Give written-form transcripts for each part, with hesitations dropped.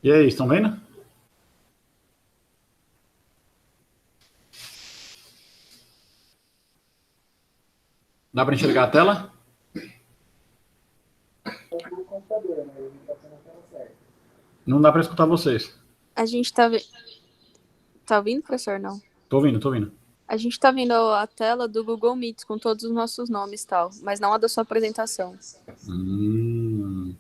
E aí, estão vendo? Dá para enxergar a tela? Não dá para escutar vocês. A gente tá ouvindo, professor? Não. Tô ouvindo, tô ouvindo. A gente tá vendo a tela do Google Meet com todos os nossos nomes e tal, mas não a da sua apresentação. Hum.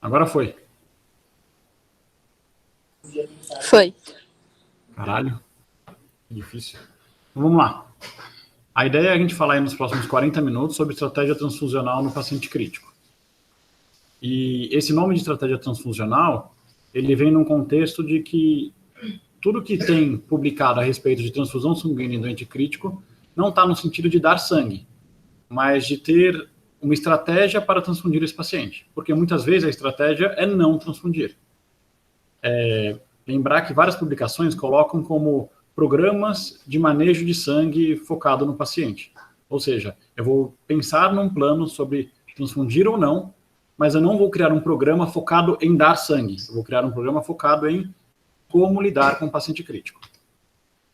Agora foi. Foi. Caralho, que difícil. Então, vamos lá. A ideia é a gente falar aí nos próximos 40 minutos sobre estratégia transfusional no paciente crítico. E esse nome de estratégia transfusional, ele vem num contexto de que tudo que tem publicado a respeito de transfusão sanguínea em doente crítico não está no sentido de dar sangue, mas de ter uma estratégia para transfundir esse paciente. Porque muitas vezes a estratégia é não transfundir. Lembrar que várias publicações colocam como programas de manejo de sangue focado no paciente. Ou seja, eu vou pensar num plano sobre transfundir ou não, mas eu não vou criar um programa focado em dar sangue. Eu vou criar um programa focado em como lidar com o paciente crítico.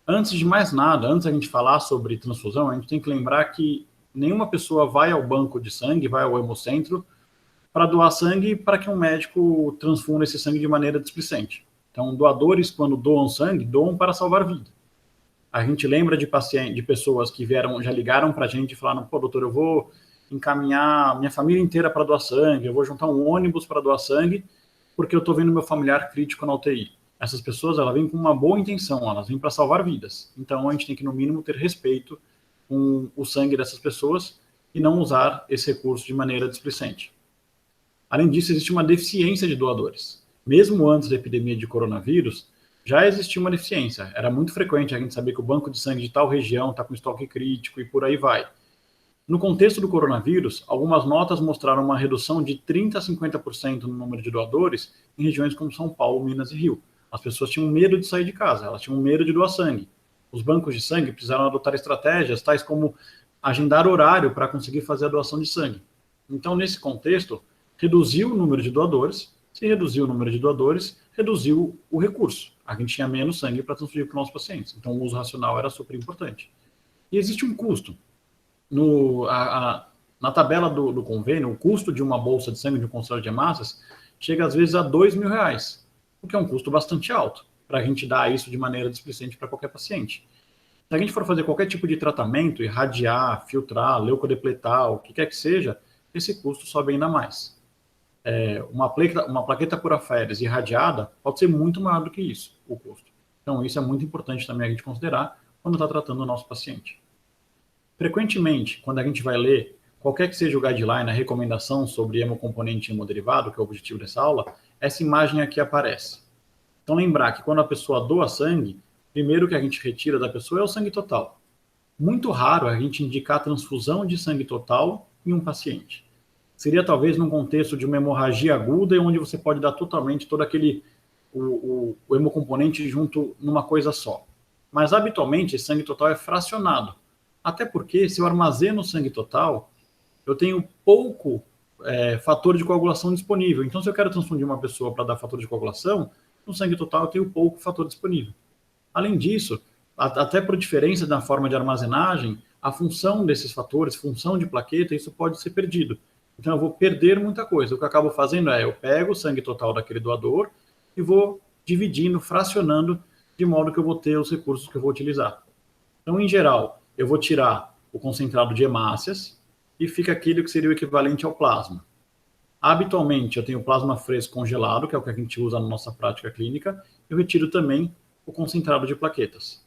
Antes de mais nada, antes da gente falar sobre transfusão, a gente tem que lembrar que nenhuma pessoa vai ao banco de sangue, vai ao hemocentro, para doar sangue para que um médico transfunda esse sangue de maneira displicente. Então, doadores, quando doam sangue, doam para salvar vida. A gente lembra de pacientes, de pessoas que vieram, já ligaram para a gente e falaram: pô, doutor, eu vou encaminhar minha família inteira para doar sangue, eu vou juntar um ônibus para doar sangue, porque eu estou vendo meu familiar crítico na UTI. Essas pessoas, elas vêm com uma boa intenção, elas vêm para salvar vidas. Então, a gente tem que, no mínimo, ter respeito com o sangue dessas pessoas e não usar esse recurso de maneira displicente. Além disso, existe uma deficiência de doadores. Mesmo antes da epidemia de coronavírus, já existia uma deficiência. Era muito frequente a gente saber que o banco de sangue de tal região está com estoque crítico e por aí vai. No contexto do coronavírus, algumas notas mostraram uma redução de 30% a 50% no número de doadores em regiões como São Paulo, Minas e Rio. As pessoas tinham medo de sair de casa, elas tinham medo de doar sangue. Os bancos de sangue precisaram adotar estratégias tais como agendar horário para conseguir fazer a doação de sangue. Então, nesse contexto, reduziu o número de doadores. Se reduziu o número de doadores, reduziu o recurso. A gente tinha menos sangue para transferir para os nossos pacientes. Então, o uso racional era super importante. E existe um custo. Na tabela do convênio, o custo de uma bolsa de sangue de um consultório de hemácias chega às vezes a R$ 2.000, o que é um custo bastante alto para a gente dar isso de maneira displicente para qualquer paciente. Se a gente for fazer qualquer tipo de tratamento, irradiar, filtrar, leucodepletar, o que quer que seja, esse custo sobe ainda mais. Uma plaqueta Puraferes irradiada pode ser muito maior do que isso, o custo. Então, isso é muito importante também a gente considerar quando está tratando o nosso paciente. Frequentemente, quando a gente vai ler qualquer que seja o guideline, a recomendação sobre hemocomponente hemoderivado, que é o objetivo dessa aula, essa imagem aqui aparece. Então, lembrar que quando a pessoa doa sangue, primeiro que a gente retira da pessoa é o sangue total. Muito raro a gente indicar transfusão de sangue total em um paciente. Seria talvez num contexto de uma hemorragia aguda, onde você pode dar totalmente todo aquele o hemocomponente junto numa coisa só. Mas habitualmente esse sangue total é fracionado. Até porque se eu armazeno o sangue total, eu tenho pouco fator de coagulação disponível. Então, se eu quero transfundir uma pessoa para dar fator de coagulação, no sangue total eu tenho pouco fator disponível. Além disso, até por diferença na forma de armazenagem, a função desses fatores, função de plaqueta, isso pode ser perdido. Então, eu vou perder muita coisa. O que eu acabo fazendo eu pego o sangue total daquele doador e vou dividindo, fracionando, de modo que eu vou ter os recursos que eu vou utilizar. Então, em geral, eu vou tirar o concentrado de hemácias e fica aquele que seria o equivalente ao plasma. Habitualmente, eu tenho plasma fresco congelado, que é o que a gente usa na nossa prática clínica. Eu retiro também o concentrado de plaquetas.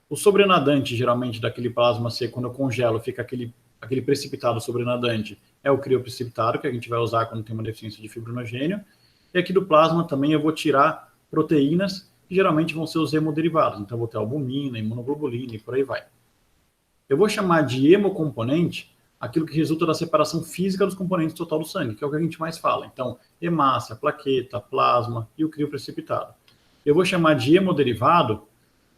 O sobrenadante, geralmente, daquele plasma seco, quando eu congelo, fica aquele precipitado sobrenadante, é o crioprecipitado, que a gente vai usar quando tem uma deficiência de fibrinogênio. E aqui do plasma também eu vou tirar proteínas, que geralmente vão ser os hemoderivados. Então, eu vou ter albumina, imunoglobulina e por aí vai. Eu vou chamar de hemocomponente aquilo que resulta da separação física dos componentes total do sangue, que é o que a gente mais fala. Então, hemácia, plaqueta, plasma e o crioprecipitado. Eu vou chamar de hemoderivado,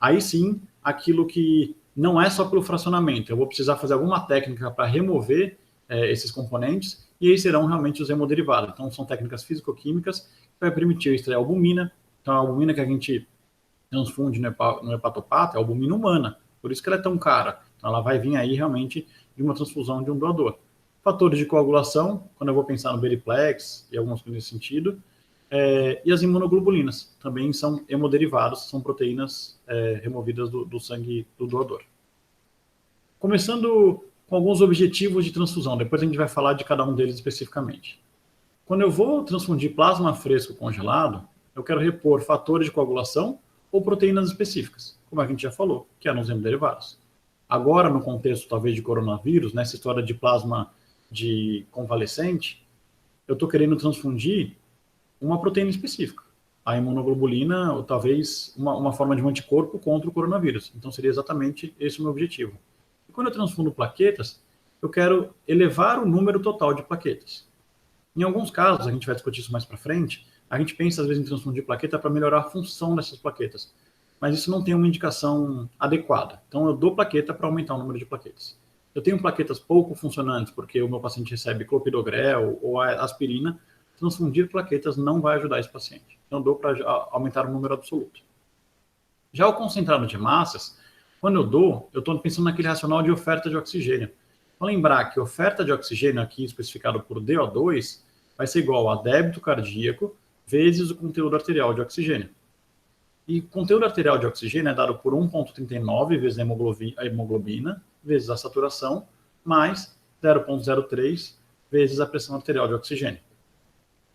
aí sim, aquilo que não é só pelo fracionamento. Eu vou precisar fazer alguma técnica para remover esses componentes, e aí serão realmente os hemoderivados. Então, são técnicas físico-químicas que vai permitir eu extrair a albumina. Então, a albumina que a gente transfunde no hepatopata é a albumina humana, por isso que ela é tão cara. Então, ela vai vir aí realmente de uma transfusão de um doador. Fatores de coagulação, quando eu vou pensar no Beriplex e algumas coisas nesse sentido, e as imunoglobulinas, também são hemoderivados, são proteínas removidas do sangue do doador. Começando com alguns objetivos de transfusão, depois a gente vai falar de cada um deles especificamente. Quando eu vou transfundir plasma fresco congelado, eu quero repor fatores de coagulação ou proteínas específicas, como a gente já falou, que eram os hemoderivados. Agora, no contexto talvez de coronavírus, nessa história de plasma de convalescente, eu estou querendo transfundir uma proteína específica, a imunoglobulina, ou talvez uma forma de um anticorpo contra o coronavírus. Então, seria exatamente esse o meu objetivo. E quando eu transfundo plaquetas, eu quero elevar o número total de plaquetas. Em alguns casos, a gente vai discutir isso mais para frente, a gente pensa às vezes em transfundir plaqueta para melhorar a função dessas plaquetas, mas isso não tem uma indicação adequada. Então, eu dou plaqueta para aumentar o número de plaquetas. Eu tenho plaquetas pouco funcionantes, porque o meu paciente recebe clopidogrel ou aspirina, transfundir plaquetas não vai ajudar esse paciente. Então, eu dou para aumentar o número absoluto. Já o concentrado de hemácias, quando eu dou, eu estou pensando naquele racional de oferta de oxigênio. Vou lembrar que oferta de oxigênio aqui, especificado por DO2, vai ser igual a débito cardíaco vezes o conteúdo arterial de oxigênio. E o conteúdo arterial de oxigênio é dado por 1,39 vezes a hemoglobina, vezes a saturação, mais 0,03 vezes a pressão arterial de oxigênio.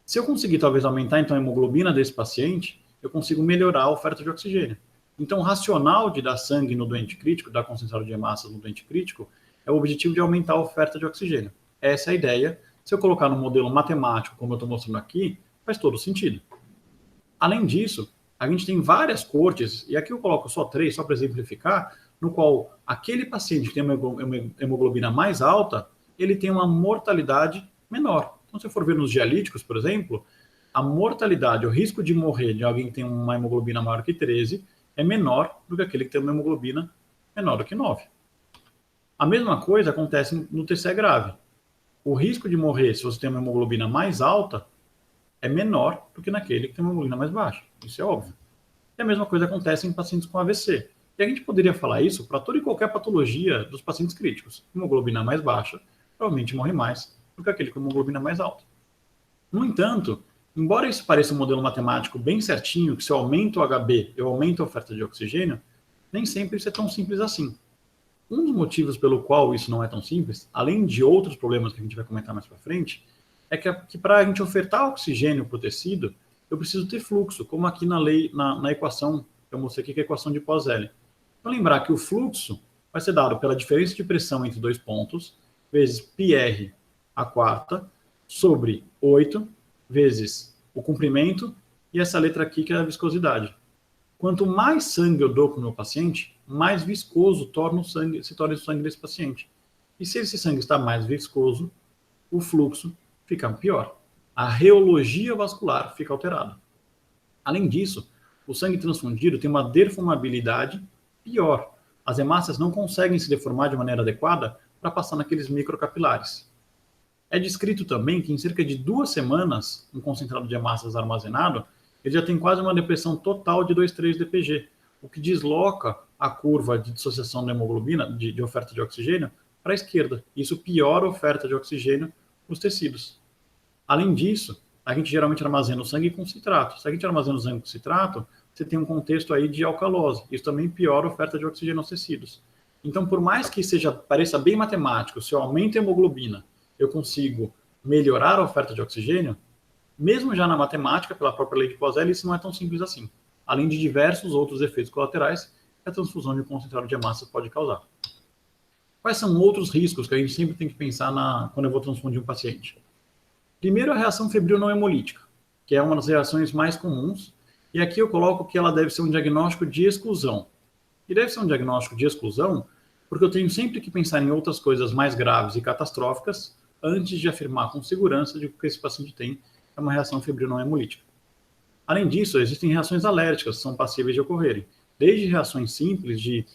Se eu conseguir, talvez, aumentar, então, a hemoglobina desse paciente, eu consigo melhorar a oferta de oxigênio. Então, o racional de dar sangue no doente crítico, dar concentrado de hemácias no doente crítico, é o objetivo de aumentar a oferta de oxigênio. Essa é a ideia. Se eu colocar no modelo matemático, como eu estou mostrando aqui, faz todo sentido. Além disso, a gente tem várias cortes, e aqui eu coloco só 3, só para exemplificar, no qual aquele paciente que tem uma hemoglobina mais alta, ele tem uma mortalidade menor. Então, se eu for ver nos dialíticos, por exemplo, a mortalidade, o risco de morrer de alguém que tem uma hemoglobina maior que 13 é menor do que aquele que tem uma hemoglobina menor do que 9. A mesma coisa acontece no TCE grave. O risco de morrer, se você tem uma hemoglobina mais alta, é menor do que naquele que tem uma hemoglobina mais baixa. Isso é óbvio. E a mesma coisa acontece em pacientes com AVC. E a gente poderia falar isso para toda e qualquer patologia dos pacientes críticos. Hemoglobina mais baixa provavelmente morre mais do que aquele com hemoglobina mais alta. No entanto, embora isso pareça um modelo matemático bem certinho, que se eu aumento o HB, eu aumento a oferta de oxigênio, nem sempre isso é tão simples assim. Um dos motivos pelo qual isso não é tão simples, além de outros problemas que a gente vai comentar mais para frente, é que para a gente ofertar oxigênio para o tecido, eu preciso ter fluxo, como aqui na equação, que eu mostrei aqui, que é a equação de Poiseuille. Então, lembrar que o fluxo vai ser dado pela diferença de pressão entre dois pontos, vezes πr a quarta, sobre 8, vezes o comprimento, e essa letra aqui que é a viscosidade. Quanto mais sangue eu dou para o meu paciente, mais viscoso se torna o sangue desse paciente. E se esse sangue está mais viscoso, o fluxo fica pior. A reologia vascular fica alterada. Além disso, o sangue transfundido tem uma deformabilidade pior. As hemácias não conseguem se deformar de maneira adequada para passar naqueles microcapilares. É descrito também que em cerca de 2 semanas, um concentrado de hemácias armazenado, ele já tem quase uma depressão total de 2,3 dpg, o que desloca a curva de dissociação da hemoglobina, de oferta de oxigênio, para a esquerda. Isso piora a oferta de oxigênio para os tecidos. Além disso, a gente geralmente armazena o sangue com citrato. Se a gente armazena o sangue com citrato, você tem um contexto aí de alcalose. Isso também piora a oferta de oxigênio aos tecidos. Então, por mais que pareça bem matemático, se eu aumento a hemoglobina, eu consigo melhorar a oferta de oxigênio, mesmo já na matemática, pela própria lei de Poiseuille, isso não é tão simples assim. Além de diversos outros efeitos colaterais que a transfusão de um concentrado de hemácias pode causar. Quais são outros riscos que a gente sempre tem que pensar quando eu vou transfundir um paciente? Primeiro, a reação febril não hemolítica, que é uma das reações mais comuns, e aqui eu coloco que ela deve ser um diagnóstico de exclusão. E deve ser um diagnóstico de exclusão porque eu tenho sempre que pensar em outras coisas mais graves e catastróficas antes de afirmar com segurança de que o que esse paciente tem é uma reação febril não hemolítica. Além disso, existem reações alérgicas que são passíveis de ocorrerem, desde reações simples de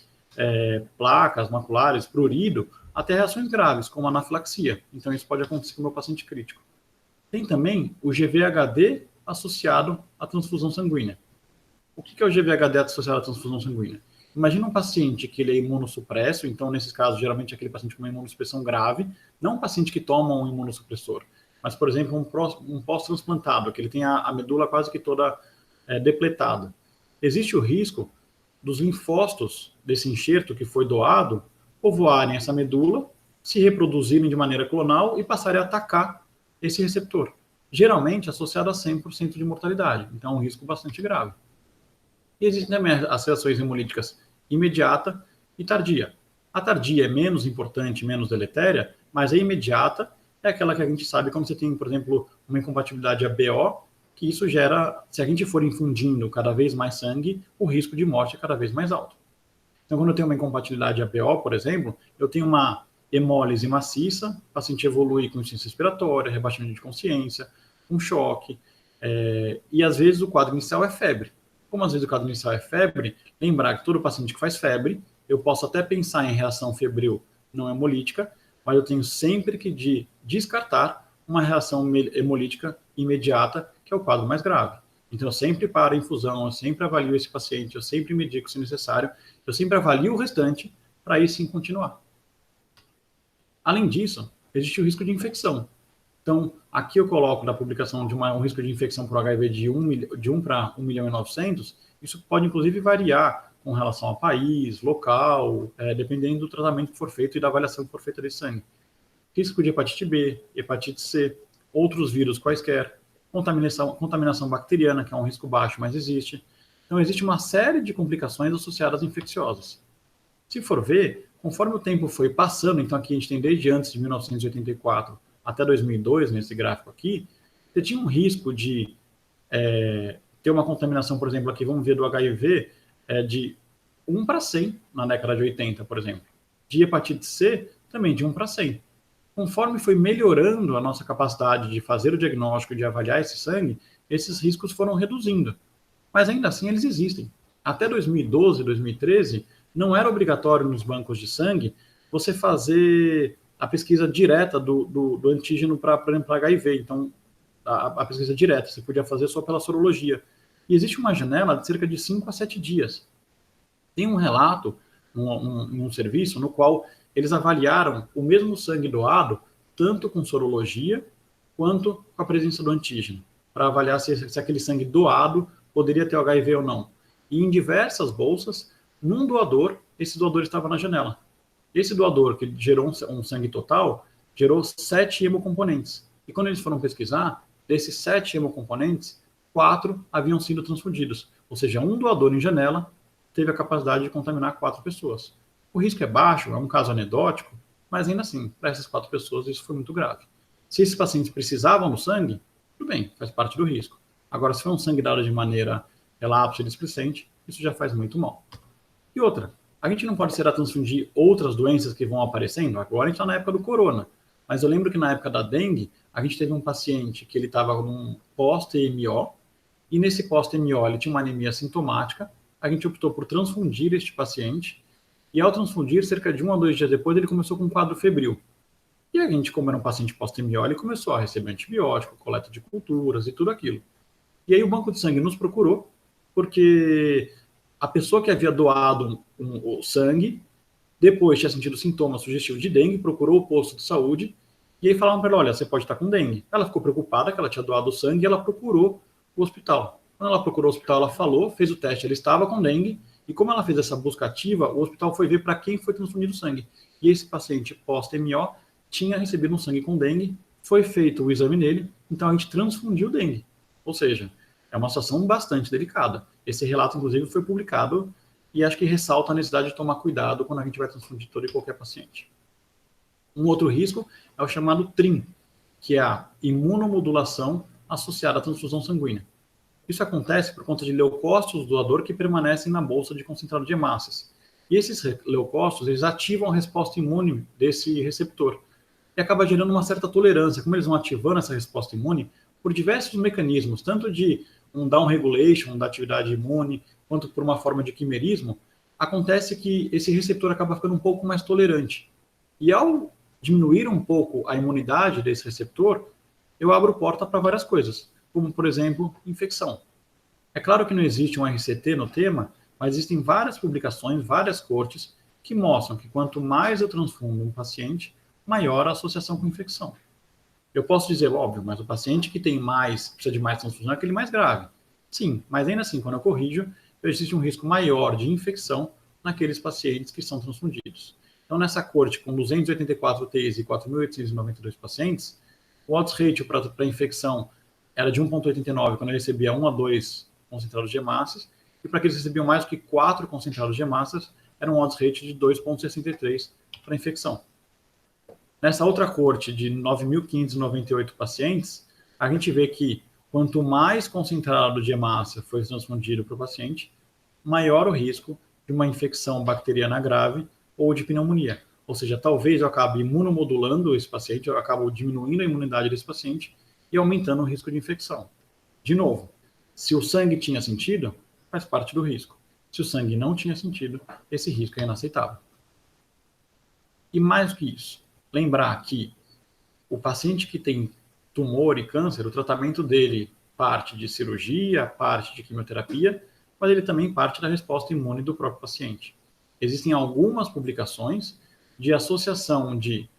placas maculares, prurido, até reações graves, como anafilaxia. Então, isso pode acontecer com o meu paciente crítico. Tem também o GVHD associado à transfusão sanguínea. O que é o GVHD associado à transfusão sanguínea? Imagina um paciente que ele é imunossupresso, então, nesses casos, geralmente é aquele paciente com uma imunossupressão grave, não um paciente que toma um imunossupressor, mas, por exemplo, um pós-transplantado, que ele tem a medula quase que toda depletada. Existe o risco dos linfócitos desse enxerto que foi doado povoarem essa medula, se reproduzirem de maneira clonal e passarem a atacar esse receptor, geralmente associado a 100% de mortalidade. Então, é um risco bastante grave. E existem também as reações hemolíticas imediata e tardia. A tardia é menos importante, menos deletéria, mas a imediata é aquela que a gente sabe quando você tem, por exemplo, uma incompatibilidade ABO, que isso gera, se a gente for infundindo cada vez mais sangue, o risco de morte é cada vez mais alto. Então, quando eu tenho uma incompatibilidade ABO, por exemplo, eu tenho uma hemólise maciça, o paciente evolui com insuficiência respiratória, rebaixamento de consciência, um choque, e às vezes o quadro inicial é febre. Como às vezes o quadro inicial é febre, lembrar que todo paciente que faz febre, eu posso até pensar em reação febril não hemolítica, mas eu tenho sempre que descartar uma reação hemolítica imediata, que é o quadro mais grave. Então, eu sempre paro a infusão, eu sempre avalio esse paciente, eu sempre medico se necessário, eu sempre avalio o restante para aí sim continuar. Além disso, existe o risco de infecção. Então, aqui eu coloco da publicação de um risco de infecção por HIV de 1 para 1.900.000, isso pode inclusive variar com relação ao país, local, dependendo do tratamento que for feito e da avaliação que for feita desse sangue. Risco de hepatite B, hepatite C, outros vírus quaisquer, contaminação bacteriana, que é um risco baixo, mas existe. Então, existe uma série de complicações associadas a infecciosas. Se for ver, conforme o tempo foi passando, então aqui a gente tem desde antes de 1984 até 2002, nesse gráfico aqui, você tinha um risco de ter uma contaminação, por exemplo, aqui vamos ver do HIV, de 1 para 100 na década de 80, por exemplo. De hepatite C, também de 1 para 100. Conforme foi melhorando a nossa capacidade de fazer o diagnóstico, de avaliar esse sangue, esses riscos foram reduzindo. Mas ainda assim eles existem. Até 2012, 2013, não era obrigatório nos bancos de sangue você fazer a pesquisa direta do antígeno para, por exemplo, HIV. Então, a pesquisa direta, você podia fazer só pela sorologia. E existe uma janela de cerca de 5 a 7 dias. Tem um relato em um serviço no qual eles avaliaram o mesmo sangue doado, tanto com sorologia, quanto com a presença do antígeno, para avaliar se aquele sangue doado poderia ter HIV ou não. E em diversas bolsas, num doador, esse doador estava na janela. Esse doador, que gerou um sangue total, gerou 7 hemocomponentes. E quando eles foram pesquisar, desses 7 hemocomponentes, 4 haviam sido transfundidos. Ou seja, um doador em janela teve a capacidade de contaminar 4 pessoas. O risco é baixo, é um caso anedótico, mas ainda assim, para essas 4 pessoas, isso foi muito grave. Se esses pacientes precisavam do sangue, tudo bem, faz parte do risco. Agora, se for um sangue dado de maneira relapso e displicente, isso já faz muito mal. E outra, a gente não pode ser a transfundir outras doenças que vão aparecendo? Agora a gente está na época do corona, mas eu lembro que na época da dengue, a gente teve um paciente que ele estava num pós-TMO, e nesse pós-TMO ele tinha uma anemia sintomática, a gente optou por transfundir este paciente, e ao transfundir, cerca de 1 a 2 dias depois, ele começou com um quadro febril. E a gente, como era um paciente pós-TMO, ele começou a receber antibiótico, coleta de culturas e tudo aquilo. E aí o banco de sangue nos procurou, porque a pessoa que havia doado o sangue, depois tinha sentido sintomas sugestivos de dengue, procurou o posto de saúde, e aí falavam para ela, olha, você pode estar com dengue. Ela ficou preocupada que ela tinha doado o sangue e ela procurou o hospital. Quando ela procurou o hospital, ela falou, fez o teste, ela estava com dengue, e como ela fez essa busca ativa, o hospital foi ver para quem foi transfundido o sangue. E esse paciente pós-TMO tinha recebido um sangue com dengue, foi feito o exame nele, então a gente transfundiu o dengue. Ou seja, é uma situação bastante delicada. Esse relato, inclusive, foi publicado e acho que ressalta a necessidade de tomar cuidado quando a gente vai transfundir todo e qualquer paciente. Um outro risco é o chamado TRIM, que é a imunomodulação associada à transfusão sanguínea. Isso acontece por conta de leucócitos do doador que permanecem na bolsa de concentrado de hemácias. E esses leucócitos, eles ativam a resposta imune desse receptor. E acaba gerando uma certa tolerância. Como eles vão ativando essa resposta imune, por diversos mecanismos, tanto de um down regulation da atividade imune, quanto por uma forma de quimerismo, acontece que esse receptor acaba ficando um pouco mais tolerante. E ao diminuir um pouco a imunidade desse receptor, eu abro porta para várias coisas, como, por exemplo, infecção. É claro que não existe um RCT no tema, mas existem várias publicações, várias cortes, que mostram que quanto mais eu transfundo um paciente, maior a associação com infecção. Eu posso dizer, óbvio, mas o paciente que tem mais, precisa de mais transfusão é aquele mais grave. Sim, mas ainda assim, quando eu corrijo, existe um risco maior de infecção naqueles pacientes que são transfundidos. Então, nessa corte, com 284 UTIs e 4.892 pacientes, o odds ratio para infecção era de 1,89 quando ele recebia 1 a 2 concentrados de hemácias, e para aqueles que recebiam mais do que 4 concentrados de hemácias, era um odds ratio de 2,63 para infecção. Nessa outra corte de 9.598 pacientes, a gente vê que quanto mais concentrado de hemácia foi transfundido para o paciente, maior o risco de uma infecção bacteriana grave ou de pneumonia. Ou seja, talvez eu acabe imunomodulando esse paciente, eu acabo diminuindo a imunidade desse paciente e aumentando o risco de infecção. De novo, se o sangue tinha sentido, faz parte do risco. Se o sangue não tinha sentido, esse risco é inaceitável. E mais do que isso, lembrar que o paciente que tem tumor e câncer, o tratamento dele parte de cirurgia, parte de quimioterapia, mas ele também parte da resposta imune do próprio paciente. Existem algumas publicações de associação de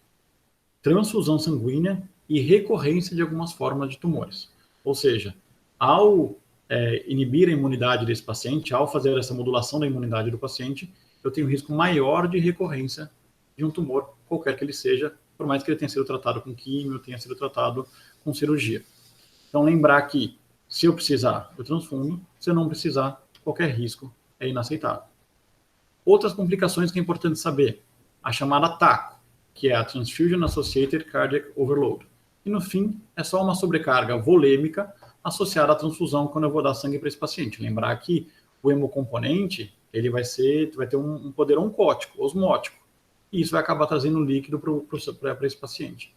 transfusão sanguínea e recorrência de algumas formas de tumores. Ou seja, ao inibir a imunidade desse paciente, ao fazer essa modulação da imunidade do paciente, eu tenho um risco maior de recorrência de um tumor, qualquer que ele seja, por mais que ele tenha sido tratado com químio, tenha sido tratado com cirurgia. Então, lembrar que, se eu precisar, eu transfundo, se eu não precisar, qualquer risco é inaceitável. Outras complicações que é importante saber, a chamada TACO, que é a Transfusion Associated Cardiac Overload. E, no fim, é só uma sobrecarga volêmica associada à transfusão quando eu vou dar sangue para esse paciente. Lembrar que o hemocomponente, ele vai ter um poder oncótico, osmótico, e isso vai acabar trazendo líquido para esse paciente.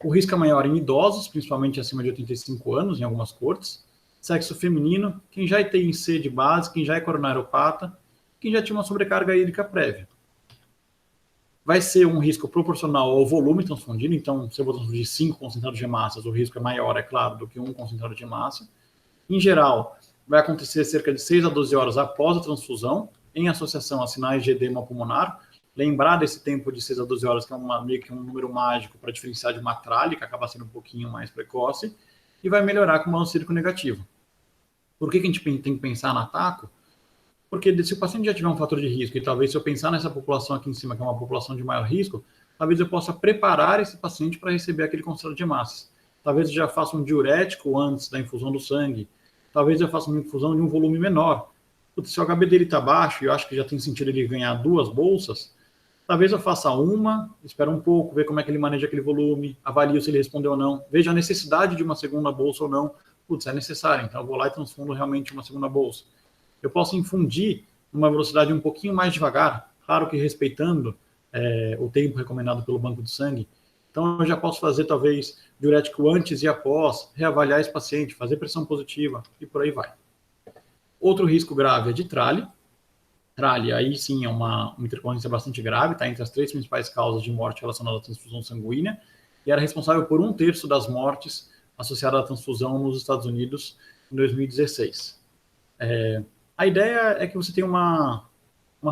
O risco é maior em idosos, principalmente acima de 85 anos, em algumas cortes, sexo feminino, quem já tem IC de base, quem já é coronariopata, quem já tinha uma sobrecarga hídrica prévia. Vai ser um risco proporcional ao volume transfundido, então, se eu vou transfundir 5 concentrados de hemácias, o risco é maior, é claro, do que 1 concentrado de hemácia. Em geral, vai acontecer cerca de 6 a 12 horas após a transfusão, em associação a sinais de edema pulmonar. Lembrar desse tempo de 6 a 12 horas, que é meio que um número mágico para diferenciar de uma trale, que acaba sendo um pouquinho mais precoce, e vai melhorar com o balanço cíclico negativo. Por que a gente tem que pensar na TACO? Porque se o paciente já tiver um fator de risco, e talvez se eu pensar nessa população aqui em cima, que é uma população de maior risco, talvez eu possa preparar esse paciente para receber aquele concentrado de hemácias. Talvez eu já faça um diurético antes da infusão do sangue. Talvez eu faça uma infusão de um volume menor. Se o HB dele está baixo, e eu acho que já tem sentido ele ganhar 2 bolsas, talvez eu faça uma, espere um pouco, ver como é que ele maneja aquele volume, avalio se ele respondeu ou não, veja a necessidade de uma segunda bolsa ou não. Putz, é necessário, então eu vou lá e transfundo realmente uma segunda bolsa. Eu posso infundir numa velocidade um pouquinho mais devagar, claro que respeitando o tempo recomendado pelo banco de sangue. Então, eu já posso fazer, talvez, diurético antes e após, reavaliar esse paciente, fazer pressão positiva e por aí vai. Outro risco grave é de trale. Trale, aí sim, é uma intercorrência bastante grave, está entre as 3 principais causas de morte relacionadas à transfusão sanguínea, e era responsável por 1/3 das mortes associadas à transfusão nos Estados Unidos em 2016. A ideia é que você tenha uma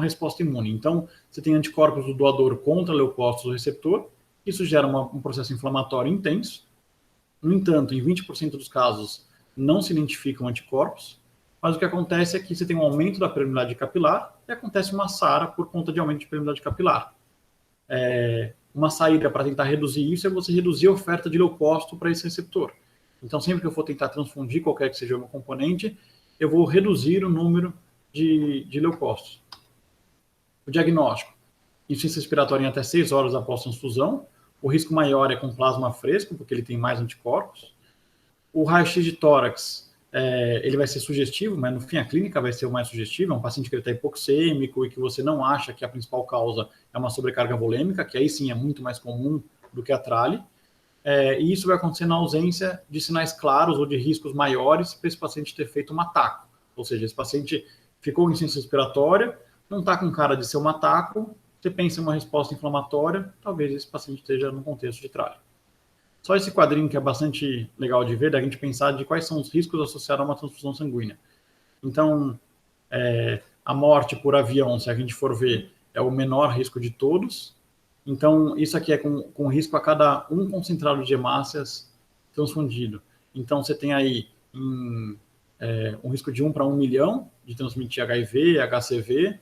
resposta imune. Então, você tem anticorpos do doador contra leucócitos do receptor, isso gera um processo inflamatório intenso. No entanto, em 20% dos casos, não se identificam anticorpos, mas o que acontece é que você tem um aumento da permeabilidade capilar e acontece uma SARA por conta de aumento de permeabilidade capilar. Uma saída para tentar reduzir isso é você reduzir a oferta de leucócito para esse receptor. Então, sempre que eu for tentar transfundir qualquer que seja o meu componente, eu vou reduzir o número de leucócitos. O diagnóstico: insuficiência respiratória em até 6 horas após transfusão. O risco maior é com plasma fresco, porque ele tem mais anticorpos. O raio-x de tórax ele vai ser sugestivo, mas no fim a clínica vai ser o mais sugestivo, é um paciente que está hipoxêmico e que você não acha que a principal causa é uma sobrecarga volêmica, que aí sim é muito mais comum do que a trale, e isso vai acontecer na ausência de sinais claros ou de riscos maiores para esse paciente ter feito um ataque. Ou seja, esse paciente ficou em insuficiência respiratória, não está com cara de ser um ataque, você pensa em uma resposta inflamatória, talvez esse paciente esteja no contexto de trale. Só esse quadrinho que é bastante legal de ver, da gente pensar de quais são os riscos associados a uma transfusão sanguínea. Então, a morte por avião, se a gente for ver, é o menor risco de todos. Então, isso aqui é com risco a cada um concentrado de hemácias transfundido. Então, você tem aí um risco de 1 para 1 milhão de transmitir HIV, HCV.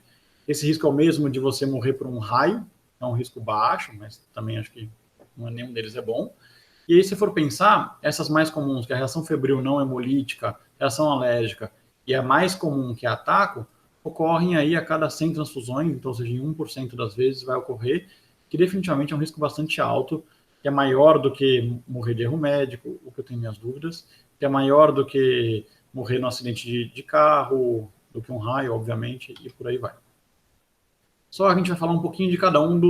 Esse risco é o mesmo de você morrer por um raio, é um risco baixo, mas também acho que nenhum deles é bom. E aí, se for pensar, essas mais comuns, que a reação febril não hemolítica, reação alérgica, e a mais comum, que é ataco, ocorrem aí a cada 100 transfusões, então, ou seja, em 1% das vezes vai ocorrer, que definitivamente é um risco bastante alto, que é maior do que morrer de erro médico, o que eu tenho minhas dúvidas, que é maior do que morrer no acidente de carro, do que um raio, obviamente, e por aí vai. Só a gente vai falar um pouquinho de cada um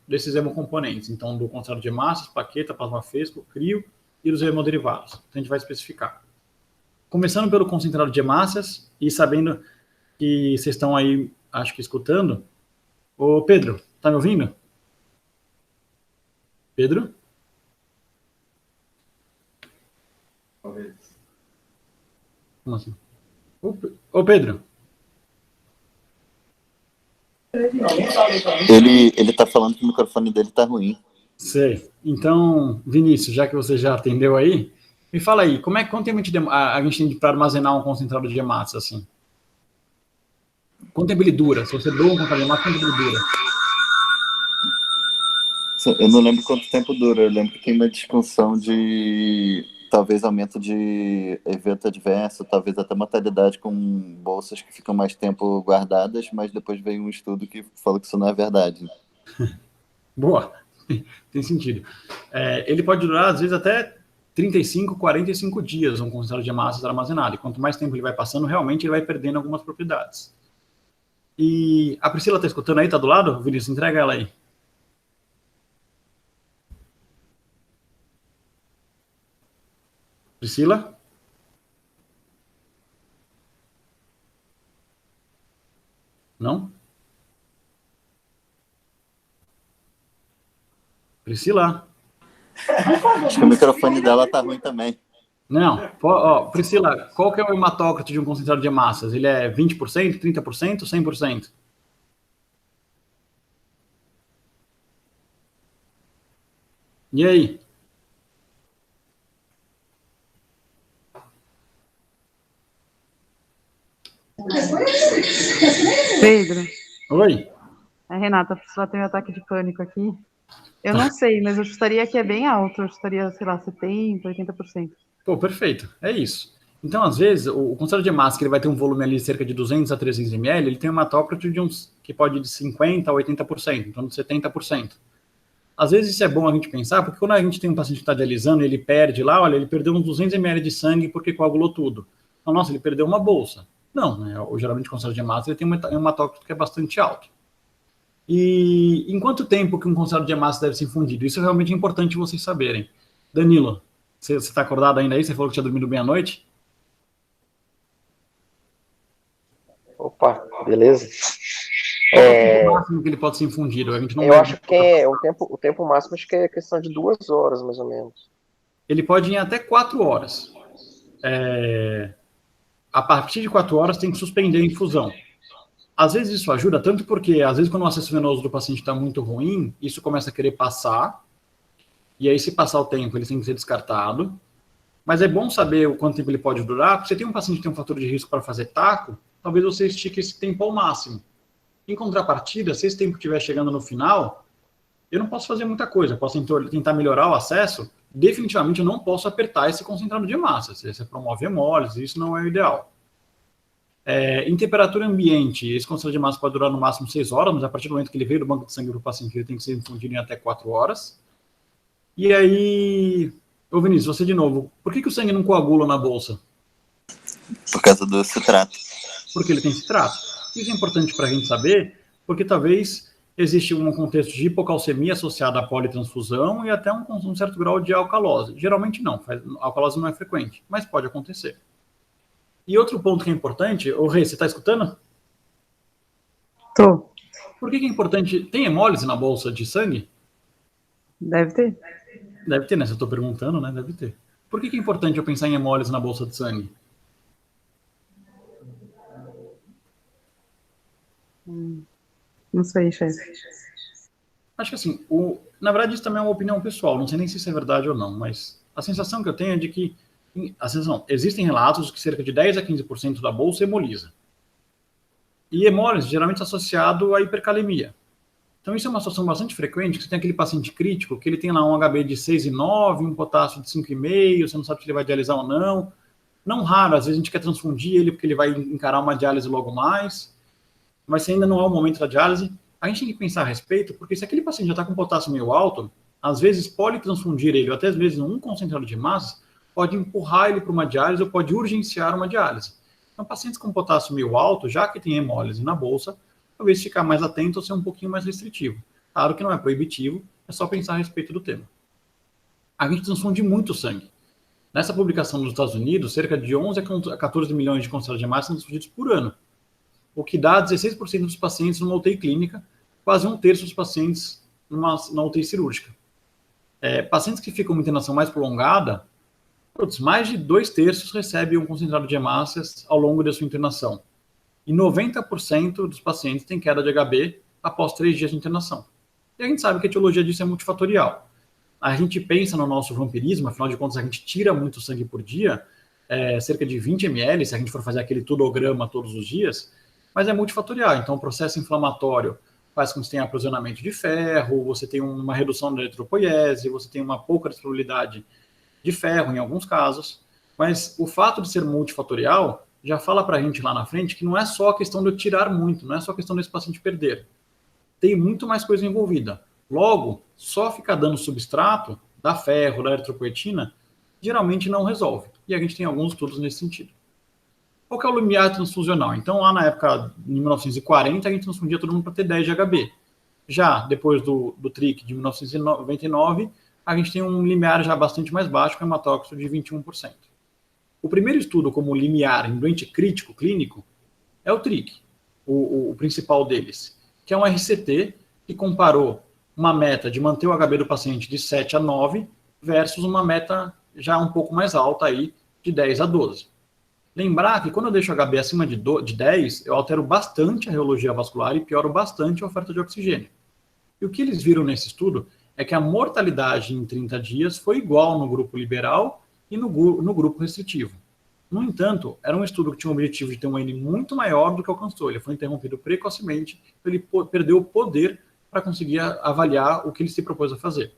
desses hemocomponentes, então do concentrado de hemácias, plaqueta, plasma fresco, crio e dos hemoderivados. Então a gente vai especificar. Começando pelo concentrado de hemácias e sabendo que vocês estão aí, acho que escutando. Ô Pedro, tá me ouvindo? Pedro? Talvez. Como assim? Ô Pedro. Ele tá falando que o microfone dele tá ruim. Sei. Então, Vinícius, já que você já atendeu aí, me fala aí, quanto tempo a gente tem para armazenar um concentrado de hemácias, assim? Quanto tempo ele dura? Se você doa um concentrado de hemácias, quanto tempo ele dura? Eu não lembro quanto tempo dura, eu lembro que tem uma discussão de talvez aumento de evento adverso, talvez até mortalidade com bolsas que ficam mais tempo guardadas, mas depois veio um estudo que falou que isso não é verdade. Boa, tem sentido. Ele pode durar, às vezes, até 35, 45 dias, um concentrado de hemácias armazenado, e quanto mais tempo ele vai passando, realmente ele vai perdendo algumas propriedades. E a Priscila está escutando aí, está do lado? Vinícius, entrega ela aí. Priscila? Não? Priscila? Acho que o microfone dela tá ruim também. Não. Priscila, qual que é o hematócrito de um concentrado de hemácias? Ele é 20%, 30%, 100%? E aí? Pedro, Oi? a Renata só tem um ataque de pânico aqui. Eu não sei, mas eu chutaria que é bem alto. Eu chutaria, sei lá, 70%, 80%. Pô, perfeito. É isso. Então, às vezes, o concentrado de hemácias, que ele vai ter um volume ali de cerca de 200 a 300 ml, ele tem um hematócrito que pode ir de 50% a 80%, então de 70%. Às vezes isso é bom a gente pensar, porque quando a gente tem um paciente que está dialisando e ele perde lá, olha, ele perdeu uns 200 ml de sangue porque coagulou tudo. Então, nossa, ele perdeu uma bolsa. Não, né? Geralmente o concentrado de hemácias ele tem um hematócrito que é bastante alto. E em quanto tempo que um concentrado de hemácias deve ser infundido? Isso é realmente importante vocês saberem. Danilo, você está acordado ainda aí? Você falou que tinha dormido bem à noite? Opa, beleza. O máximo que ele pode ser infundido? A gente não Eu acho que o tempo máximo acho que é questão de 2 horas, mais ou menos. Ele pode ir até 4 horas. A partir de 4 horas tem que suspender a infusão. Às vezes isso ajuda, tanto porque, às vezes, quando o acesso venoso do paciente está muito ruim, isso começa a querer passar, e aí, se passar o tempo, ele tem que ser descartado. Mas é bom saber o quanto tempo ele pode durar, porque se você tem um paciente que tem um fator de risco para fazer taco, talvez você estique esse tempo ao máximo. Em contrapartida, se esse tempo estiver chegando no final, eu não posso fazer muita coisa. Eu posso tentar melhorar o acesso. Definitivamente, eu não posso apertar esse concentrado de hemácias. Você promove hemólise, isso não é o ideal. Em temperatura ambiente, esse concentrado de hemácias pode durar no máximo 6 horas, mas a partir do momento que ele veio do banco de sangue para o paciente, ele tem que ser infundido em até 4 horas. E aí, Vinícius, você de novo, por que o sangue não coagula na bolsa? Por causa do citrato. Porque ele tem citrato. Isso é importante para a gente saber, porque talvez existe um contexto de hipocalcemia associada à politransfusão e até um certo grau de alcalose. Geralmente não, a alcalose não é frequente, mas pode acontecer. E outro ponto que é importante, ô Rê, você está escutando? Tô. Por que é importante? Tem hemólise na bolsa de sangue? Deve ter. Deve ter, né? Se eu estou perguntando, né? Deve ter. Por que é importante eu pensar em hemólise na bolsa de sangue? Não sei, chefe. Acho que assim, na verdade isso também é uma opinião pessoal, não sei nem se isso é verdade ou não, mas a sensação que eu tenho é de que existem relatos que cerca de 10 a 15% da bolsa hemoliza. E hemólise geralmente é associado à hipercalemia. Então isso é uma situação bastante frequente, que você tem aquele paciente crítico, que ele tem lá um HB de 6,9, um potássio de 5,5, você não sabe se ele vai dialisar ou não. Não raro, às vezes a gente quer transfundir ele porque ele vai encarar uma diálise logo mais, mas se ainda não é o momento da diálise, a gente tem que pensar a respeito, porque se aquele paciente já está com potássio meio alto, às vezes politransfundir ele, ou até às vezes um concentrado de massa, pode empurrar ele para uma diálise ou pode urgenciar uma diálise. Então, pacientes com potássio meio alto, já que tem hemólise na bolsa, talvez ficar mais atento ou ser um pouquinho mais restritivo. Claro que não é proibitivo, é só pensar a respeito do tema. A gente transfunde muito sangue. Nessa publicação nos Estados Unidos, cerca de 11 a 14 milhões de concentrados de massa são transfundidos por ano, o que dá 16% dos pacientes numa UTI clínica, quase um terço dos pacientes na UTI cirúrgica. Pacientes que ficam com internação mais prolongada, mais de 2/3 recebem um concentrado de hemácias ao longo da sua internação. E 90% dos pacientes têm queda de HB após 3 dias de internação. E a gente sabe que a etiologia disso é multifatorial. A gente pensa no nosso vampirismo, afinal de contas a gente tira muito sangue por dia, cerca de 20 ml, se a gente for fazer aquele tudograma todos os dias, mas é multifatorial. Então o processo inflamatório faz com que você tenha aprisionamento de ferro, você tem uma redução da eritropoiese, você tem uma pouca disponibilidade de ferro em alguns casos, mas o fato de ser multifatorial já fala para a gente lá na frente que não é só a questão de eu tirar muito, não é só a questão desse paciente perder. Tem muito mais coisa envolvida. Logo, só ficar dando substrato, da ferro, da eritropoetina, geralmente não resolve. E a gente tem alguns estudos nesse sentido. Qual que é o limiar transfusional? Então, lá na época, em 1940, a gente transfundia todo mundo para ter 10 de HB. Já depois do TRIC de 1999, a gente tem um limiar já bastante mais baixo, com hematócrito de 21%. O primeiro estudo como limiar em doente crítico clínico é o TRIC, o principal deles, que é um RCT que comparou uma meta de manter o HB do paciente de 7 a 9 versus uma meta já um pouco mais alta aí, de 10 a 12. Lembrar que quando eu deixo o HB acima de 10, eu altero bastante a reologia vascular e pioro bastante a oferta de oxigênio. E o que eles viram nesse estudo é que a mortalidade em 30 dias foi igual no grupo liberal e no grupo restritivo. No entanto, era um estudo que tinha o objetivo de ter um N muito maior do que alcançou. Ele foi interrompido precocemente, ele perdeu o poder para conseguir avaliar o que ele se propôs a fazer.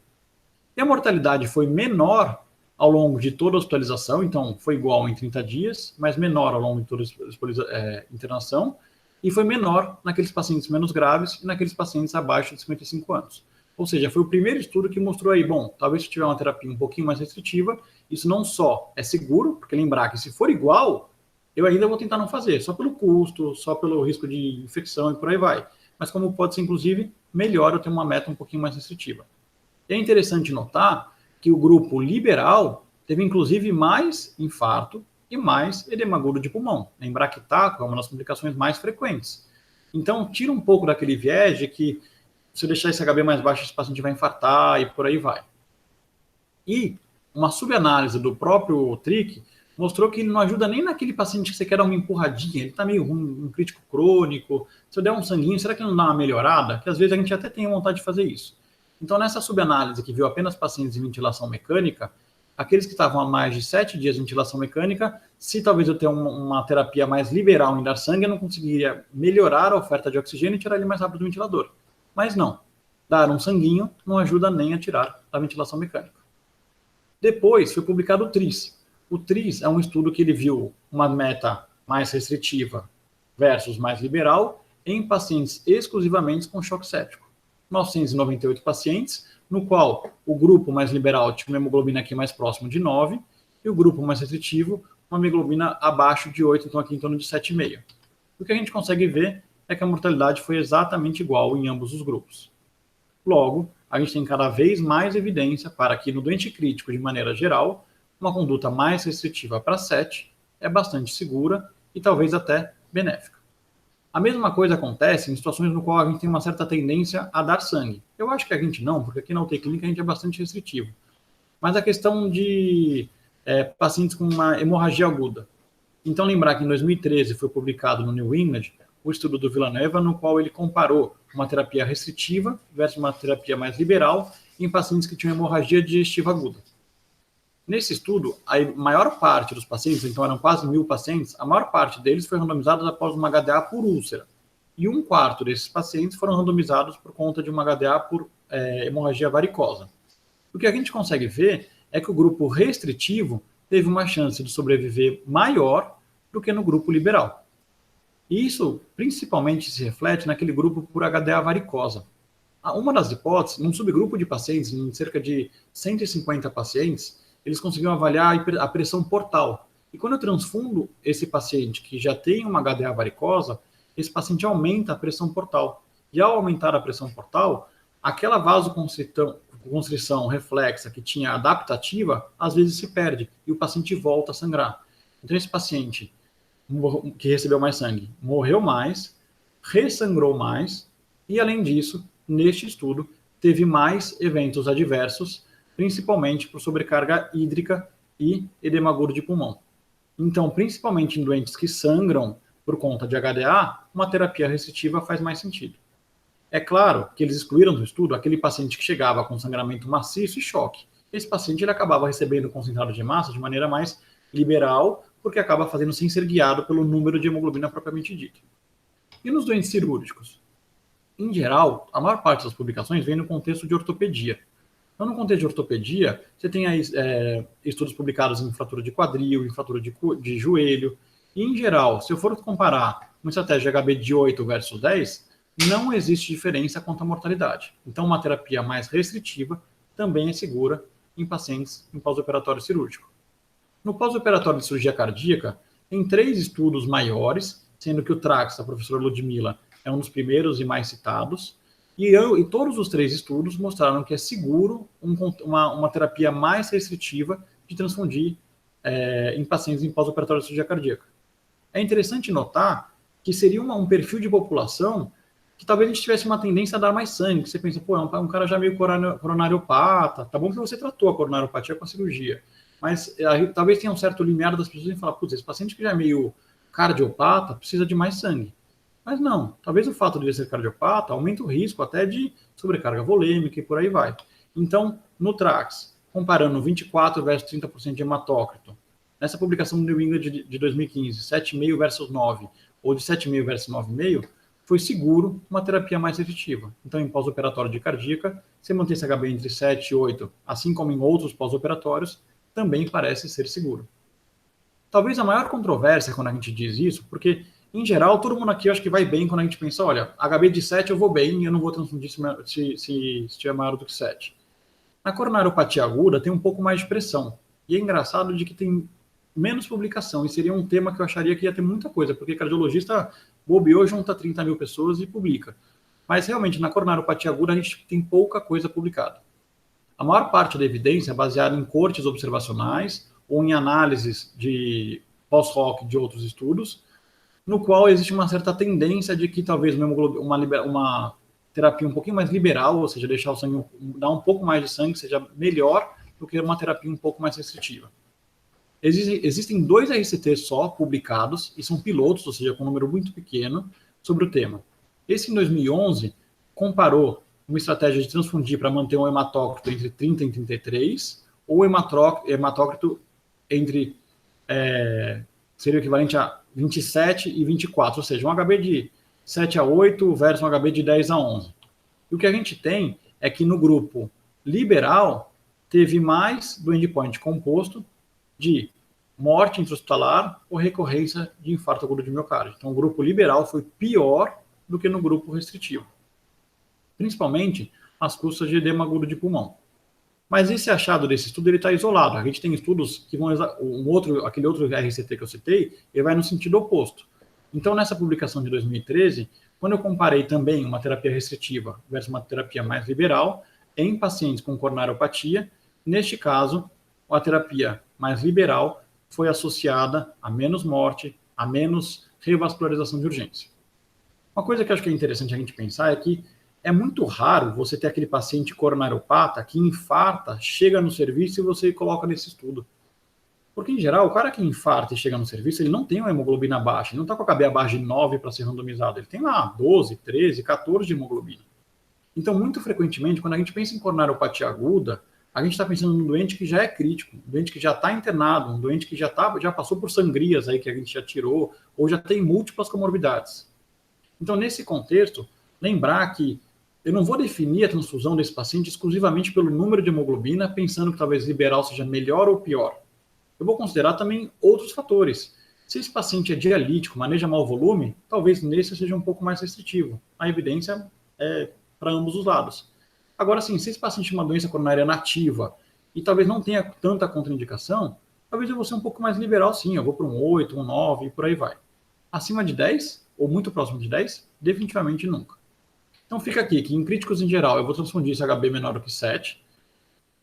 E a mortalidade foi menor ao longo de toda a hospitalização, então foi igual em 30 dias, mas menor ao longo de toda a internação, e foi menor naqueles pacientes menos graves e naqueles pacientes abaixo de 55 anos. Ou seja, foi o primeiro estudo que mostrou aí, bom, talvez se tiver uma terapia um pouquinho mais restritiva, isso não só é seguro, porque lembrar que se for igual, eu ainda vou tentar não fazer, só pelo custo, só pelo risco de infecção e por aí vai. Mas como pode ser, inclusive, melhor eu ter uma meta um pouquinho mais restritiva. E é interessante notar que o grupo liberal teve, inclusive, mais infarto e mais edema agudo de pulmão. Lembrar que TACO é uma das complicações mais frequentes. Então, tira um pouco daquele viés de que se eu deixar esse HB mais baixo, esse paciente vai infartar e por aí vai. E uma subanálise do próprio TRIC mostrou que ele não ajuda nem naquele paciente que você quer dar uma empurradinha, ele está meio ruim, um crítico crônico, se eu der um sanguinho, será que não dá uma melhorada? Que às vezes a gente até tem vontade de fazer isso. Então, nessa subanálise que viu apenas pacientes em ventilação mecânica, aqueles que estavam há mais de 7 dias de ventilação mecânica, se talvez eu tenha uma terapia mais liberal em dar sangue, eu não conseguiria melhorar a oferta de oxigênio e tirar ele mais rápido do ventilador. Mas não, dar um sanguinho não ajuda nem a tirar da ventilação mecânica. Depois foi publicado o TRIS. O TRIS é um estudo que ele viu uma meta mais restritiva versus mais liberal em pacientes exclusivamente com choque séptico. 998 pacientes, no qual o grupo mais liberal tinha uma hemoglobina aqui mais próximo de 9 e o grupo mais restritivo uma hemoglobina abaixo de 8, então aqui em torno de 7,5. O que a gente consegue ver é que a mortalidade foi exatamente igual em ambos os grupos. Logo, a gente tem cada vez mais evidência para que no doente crítico, de maneira geral, uma conduta mais restritiva para 7 é bastante segura e talvez até benéfica. A mesma coisa acontece em situações no qual a gente tem uma certa tendência a dar sangue. Eu acho que a gente não, porque aqui na UTI clínica a gente é bastante restritivo. Mas a questão de pacientes com uma hemorragia aguda. Então, lembrar que em 2013 foi publicado no New England o estudo do Villanueva, no qual ele comparou uma terapia restritiva versus uma terapia mais liberal em pacientes que tinham hemorragia digestiva aguda. Nesse estudo, a maior parte dos pacientes, então eram quase 1.000 pacientes, a maior parte deles foi randomizada após uma HDA por úlcera. E 1/4 desses pacientes foram randomizados por conta de uma HDA por hemorragia varicosa. O que a gente consegue ver é que o grupo restritivo teve uma chance de sobreviver maior do que no grupo liberal. E isso principalmente se reflete naquele grupo por HDA varicosa. Uma das hipóteses, num subgrupo de pacientes, em cerca de 150 pacientes, eles conseguiram avaliar a pressão portal. E quando eu transfundo esse paciente que já tem uma HDA varicosa, esse paciente aumenta a pressão portal. E ao aumentar a pressão portal, aquela vasoconstrição reflexa que tinha adaptativa, às vezes se perde e o paciente volta a sangrar. Então esse paciente que recebeu mais sangue morreu mais, ressangrou mais e, além disso, neste estudo, teve mais eventos adversos, principalmente por sobrecarga hídrica e edema agudo de pulmão. Então, principalmente em doentes que sangram por conta de HDA, uma terapia restritiva faz mais sentido. É claro que eles excluíram do estudo aquele paciente que chegava com sangramento maciço e choque. Esse paciente ele acabava recebendo concentrado de massa de maneira mais liberal, porque acaba fazendo sem ser guiado pelo número de hemoglobina propriamente dito. E nos doentes cirúrgicos? Em geral, a maior parte das publicações vem no contexto de ortopedia. Então, no contexto de ortopedia, você tem aí estudos publicados em fratura de quadril, em fratura de joelho. E, em geral, se eu for comparar uma estratégia HB de 8 versus 10, não existe diferença quanto à mortalidade. Então, uma terapia mais restritiva também é segura em pacientes em pós-operatório cirúrgico. No pós-operatório de cirurgia cardíaca, tem 3 estudos maiores, sendo que o TRAX, da professora Ludmila, é um dos primeiros e mais citados. E todos os 3 estudos mostraram que é seguro uma terapia mais restritiva de transfundir em pacientes em pós-operatório de cirurgia cardíaca. É interessante notar que seria um perfil de população que talvez a gente tivesse uma tendência a dar mais sangue, que você pensa, pô, é um cara já meio coronariopata, tá bom que você tratou a coronariopatia com a cirurgia, mas talvez tenha um certo limiar das pessoas em falar, putz, esse paciente que já é meio cardiopata precisa de mais sangue. Mas não, talvez o fato de ele ser cardiopata aumenta o risco até de sobrecarga volêmica e por aí vai. Então, no TRAX, comparando 24 versus 30% de hematócrito, nessa publicação do New England de 2015, 7,5 versus 9, ou de 7,5 versus 9,5, foi seguro uma terapia mais efetiva. Então, em pós-operatório de cardíaca, você mantém esse HB entre 7 e 8, assim como em outros pós-operatórios, também parece ser seguro. Talvez a maior controvérsia quando a gente diz isso, porque em geral, todo mundo aqui acho que vai bem quando a gente pensa, olha, HB de 7 eu vou bem, eu não vou transfundir se estiver maior do que 7. Na coronariopatia aguda tem um pouco mais de pressão. E é engraçado de que tem menos publicação, e seria um tema que eu acharia que ia ter muita coisa, porque cardiologista bobeou, junta 30.000 pessoas e publica. Mas realmente, na coronariopatia aguda, a gente tem pouca coisa publicada. A maior parte da evidência é baseada em cortes observacionais ou em análises de pós-hoc de outros estudos, no qual existe uma certa tendência de que talvez uma terapia um pouquinho mais liberal, ou seja, deixar o sangue, dar um pouco mais de sangue, seja melhor do que uma terapia um pouco mais restritiva. Existem 2 RCTs só publicados, e são pilotos, ou seja, com um número muito pequeno, sobre o tema. Esse, em 2011, comparou uma estratégia de transfundir para manter um hematócrito entre 30 e 33, ou hematócrito entre, seria o equivalente a 27 e 24, ou seja, um HB de 7 a 8 versus um HB de 10 a 11. E o que a gente tem é que no grupo liberal teve mais do endpoint composto de morte intra-hospitalar ou recorrência de infarto agudo de miocárdio. Então, o grupo liberal foi pior do que no grupo restritivo, principalmente às custas de edema agudo de pulmão. Mas esse achado desse estudo, ele está isolado. A gente tem estudos que vão... aquele outro RCT que eu citei, ele vai no sentido oposto. Então, nessa publicação de 2013, quando eu comparei também uma terapia restritiva versus uma terapia mais liberal, em pacientes com coronariopatia, neste caso, a terapia mais liberal foi associada a menos morte, a menos revascularização de urgência. Uma coisa que eu acho que é interessante a gente pensar é que é muito raro você ter aquele paciente coronariopata que infarta, chega no serviço e você coloca nesse estudo. Porque, em geral, o cara que infarta e chega no serviço, ele não tem uma hemoglobina baixa, ele não está com a KB abaixo de 9 para ser randomizado, ele tem lá 12, 13, 14 de hemoglobina. Então, muito frequentemente, quando a gente pensa em coronariopatia aguda, a gente está pensando num doente que já é crítico, um doente que já está internado, um doente que já passou por sangrias aí que a gente já tirou, ou já tem múltiplas comorbidades. Então, nesse contexto, lembrar que eu não vou definir a transfusão desse paciente exclusivamente pelo número de hemoglobina, pensando que talvez liberal seja melhor ou pior. Eu vou considerar também outros fatores. Se esse paciente é dialítico, maneja mau volume, talvez nesse seja um pouco mais restritivo. A evidência é para ambos os lados. Agora, sim, se esse paciente tem uma doença coronária nativa e talvez não tenha tanta contraindicação, talvez eu vou ser um pouco mais liberal, sim. Eu vou para um 8, um 9 e por aí vai. Acima de 10, ou muito próximo de 10, definitivamente nunca. Então fica aqui que em críticos em geral eu vou transfundir esse HB menor do que 7.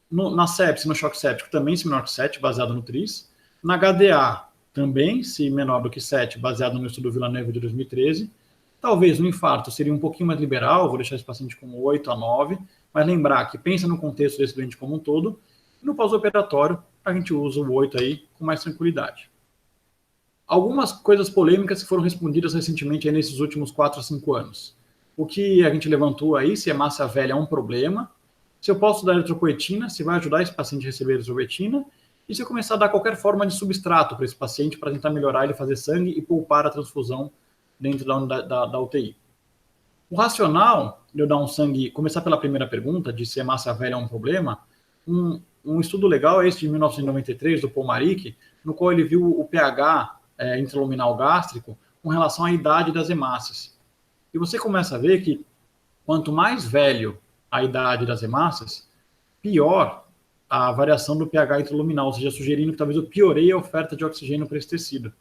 Na sepse, no choque séptico, também se menor que 7, baseado no TRIS. Na HDA, também se menor do que 7, baseado no estudo Villaneva de 2013. Talvez no infarto seria um pouquinho mais liberal, vou deixar esse paciente com 8 a 9, mas lembrar que pensa no contexto desse doente como um todo, e no pós-operatório a gente usa o 8 aí com mais tranquilidade. Algumas coisas polêmicas que foram respondidas recentemente aí nesses últimos 4 a 5 anos. O que a gente levantou aí, se hemácia velha é um problema, se eu posso dar eritropoetina, se vai ajudar esse paciente a receber eritropoetina, e se eu começar a dar qualquer forma de substrato para esse paciente para tentar melhorar ele fazer sangue e poupar a transfusão dentro da UTI. O racional de eu dar um sangue, começar pela primeira pergunta, de se hemácia velha é um problema, um estudo legal é esse de 1993, do Paul Marik, no qual ele viu o pH intraluminal gástrico com relação à idade das hemácias. E você começa a ver que quanto mais velho a idade das hemácias, pior a variação do pH intraluminal, ou seja, sugerindo que talvez eu piorei a oferta de oxigênio para esse tecido.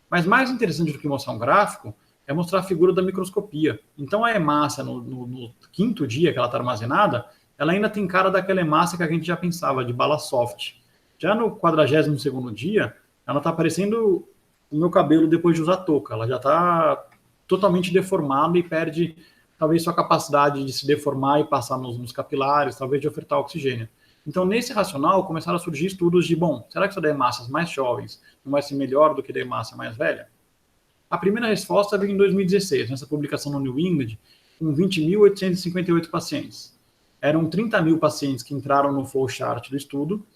Mas mais interessante do que mostrar um gráfico é mostrar a figura da microscopia. Então a hemácia, no quinto dia que ela está armazenada, ela ainda tem cara daquela hemácia que a gente já pensava, de bala soft. Já no 42º dia, ela está parecendo o meu cabelo depois de usar touca. Ela já está totalmente deformada e perde talvez sua capacidade de se deformar e passar nos capilares, talvez de ofertar oxigênio. Então, nesse racional, começaram a surgir estudos de, bom, será que isso da hemácias mais jovens não vai ser melhor do que da hemácia mais velha? A primeira resposta veio em 2016, nessa publicação no New England, com 20.858 pacientes. Eram 30 mil pacientes que entraram no flowchart do estudo,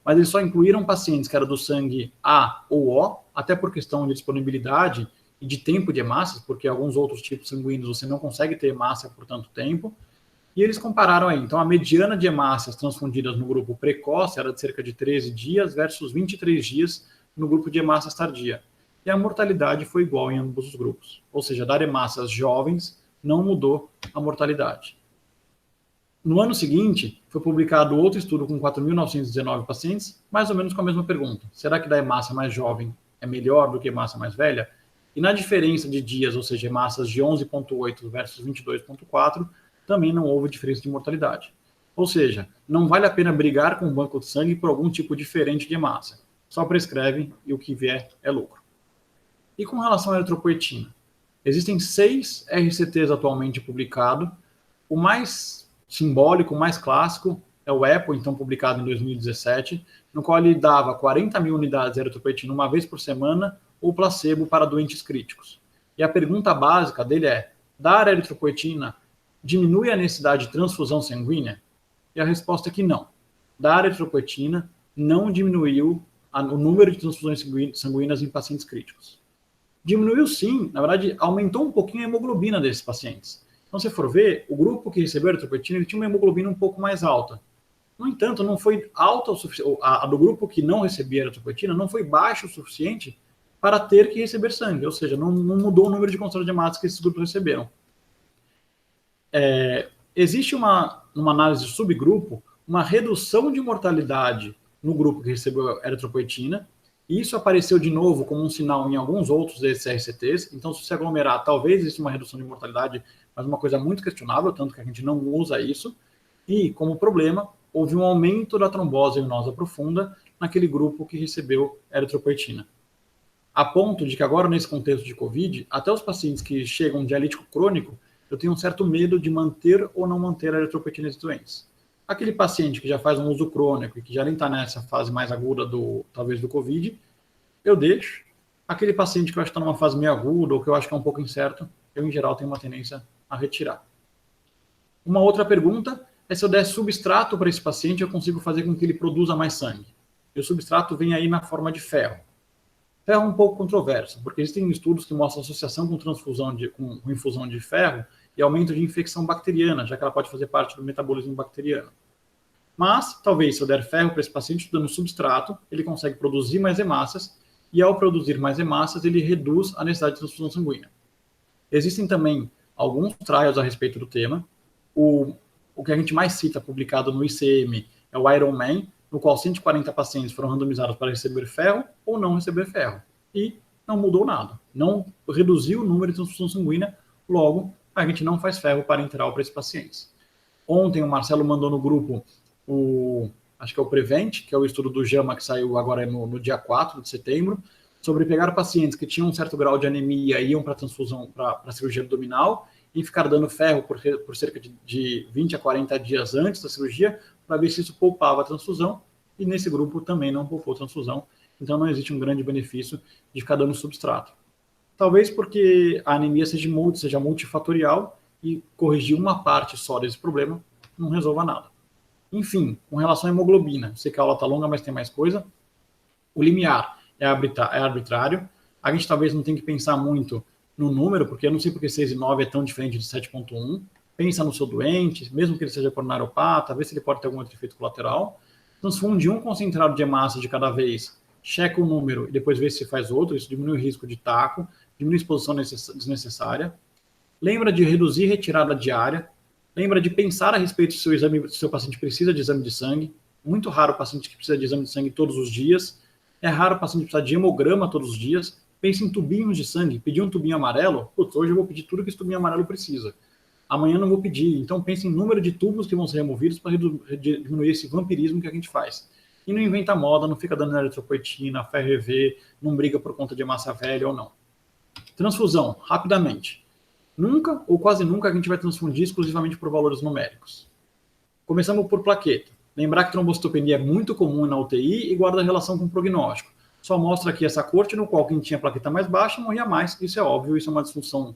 mas eles só incluíram pacientes que eram do sangue A ou O, até por questão de disponibilidade e de tempo de hemácias, porque alguns outros tipos sanguíneos você não consegue ter hemácia por tanto tempo. E eles compararam aí, então a mediana de hemácias transfundidas no grupo precoce era de cerca de 13 dias versus 23 dias no grupo de hemácias tardia. E a mortalidade foi igual em ambos os grupos. Ou seja, dar hemácias jovens não mudou a mortalidade. No ano seguinte, foi publicado outro estudo com 4.919 pacientes, mais ou menos com a mesma pergunta. Será que dar hemácia mais jovem é melhor do que hemácia mais velha? E na diferença de dias, ou seja, hemácias de 11,8 versus 22,4, também não houve diferença de mortalidade. Ou seja, não vale a pena brigar com o banco de sangue por algum tipo diferente de hemácia. Só prescreve e o que vier é lucro. E com relação à eritropoetina? Existem 6 RCTs atualmente publicados. O mais simbólico, o mais clássico, é o EPO, então publicado em 2017, no qual ele dava 40 mil unidades de eritropoetina uma vez por semana ou placebo para doentes críticos. E a pergunta básica dele é, dar eritropoetina diminui a necessidade de transfusão sanguínea? E a resposta é que não. Dar eritropoetina não diminuiu o número de transfusões sanguíneas em pacientes críticos. Diminuiu sim, na verdade, aumentou um pouquinho a hemoglobina desses pacientes. Então, se for ver, o grupo que recebeu eritropoetina, ele tinha uma hemoglobina um pouco mais alta. No entanto, não foi alta o suficiente, a do grupo que não recebia eritropoetina não foi baixa o suficiente para ter que receber sangue, ou seja, não mudou o número de concentração de hemácias que esses grupos receberam. Existe uma análise de subgrupo, uma redução de mortalidade no grupo que recebeu eritropoetina, e isso apareceu de novo como um sinal em alguns outros desses RCTs. Então, se você aglomerar, talvez exista uma redução de mortalidade, mas uma coisa muito questionável, tanto que a gente não usa isso. E, como problema, houve um aumento da trombose venosa profunda naquele grupo que recebeu eritropoetina. A ponto de que agora, nesse contexto de Covid, até os pacientes que chegam dialítico crônico, eu tenho um certo medo de manter ou não manter a eritropoetina doentes. Aquele paciente que já faz um uso crônico e que já nem está nessa fase mais aguda, talvez, do Covid, eu deixo. Aquele paciente que eu acho que está numa fase meio aguda ou que eu acho que é um pouco incerto, eu, em geral, tenho uma tendência a retirar. Uma outra pergunta é se eu der substrato para esse paciente, eu consigo fazer com que ele produza mais sangue. E o substrato vem aí na forma de ferro. Ferro é um pouco controverso, porque existem estudos que mostram associação com com infusão de ferro e aumento de infecção bacteriana, já que ela pode fazer parte do metabolismo bacteriano. Mas, talvez, se eu der ferro para esse paciente dando substrato, ele consegue produzir mais hemácias, e ao produzir mais hemácias, ele reduz a necessidade de transfusão sanguínea. Existem também alguns trials a respeito do tema. O que a gente mais cita, publicado no ICM, é o Ironman, no qual 140 pacientes foram randomizados para receber ferro ou não receber ferro. E não mudou nada. Não reduziu o número de transfusão sanguínea, logo, a gente não faz ferro parenteral para esses pacientes. Ontem o Marcelo mandou no grupo acho que é o Prevent, que é o estudo do JAMA que saiu agora no dia 4 de setembro, sobre pegar pacientes que tinham um certo grau de anemia e iam para transfusão, para cirurgia abdominal, e ficar dando ferro por cerca de 20 a 40 dias antes da cirurgia, para ver se isso poupava a transfusão, e nesse grupo também não poupou transfusão, então não existe um grande benefício de ficar dando substrato. Talvez porque a anemia seja multifatorial, e corrigir uma parte só desse problema não resolva nada. Enfim, com relação à hemoglobina, sei que a aula está longa, mas tem mais coisa. O limiar é arbitrário. A gente talvez não tenha que pensar muito no número, porque eu não sei porque 6,9 é tão diferente de 7,1. Pensa no seu doente, mesmo que ele seja coronariopata, vê se ele pode ter algum outro efeito colateral. Transfunde um concentrado de hemácia de cada vez, checa o número e depois vê se faz outro. Isso diminui o risco de taco, diminui a exposição desnecessária. Lembra de reduzir retirada diária. Lembra de pensar a respeito se o seu paciente precisa de exame de sangue. Muito raro o paciente que precisa de exame de sangue todos os dias. É raro o paciente precisar de hemograma todos os dias. Pense em tubinhos de sangue. Pedir um tubinho amarelo, putz, hoje eu vou pedir tudo que esse tubinho amarelo precisa. Amanhã eu não vou pedir. Então pense em número de tubos que vão ser removidos para diminuir esse vampirismo que a gente faz. E não inventa moda, não fica dando eritropoetina, ferro EV, não briga por conta de hemácia velha ou não. Transfusão, rapidamente. Nunca ou quase nunca a gente vai transfundir exclusivamente por valores numéricos. Começamos por plaqueta. Lembrar que trombocitopenia é muito comum na UTI e guarda relação com o prognóstico. Só mostra aqui essa corte no qual quem tinha plaqueta mais baixa morria mais. Isso é óbvio, isso é uma disfunção,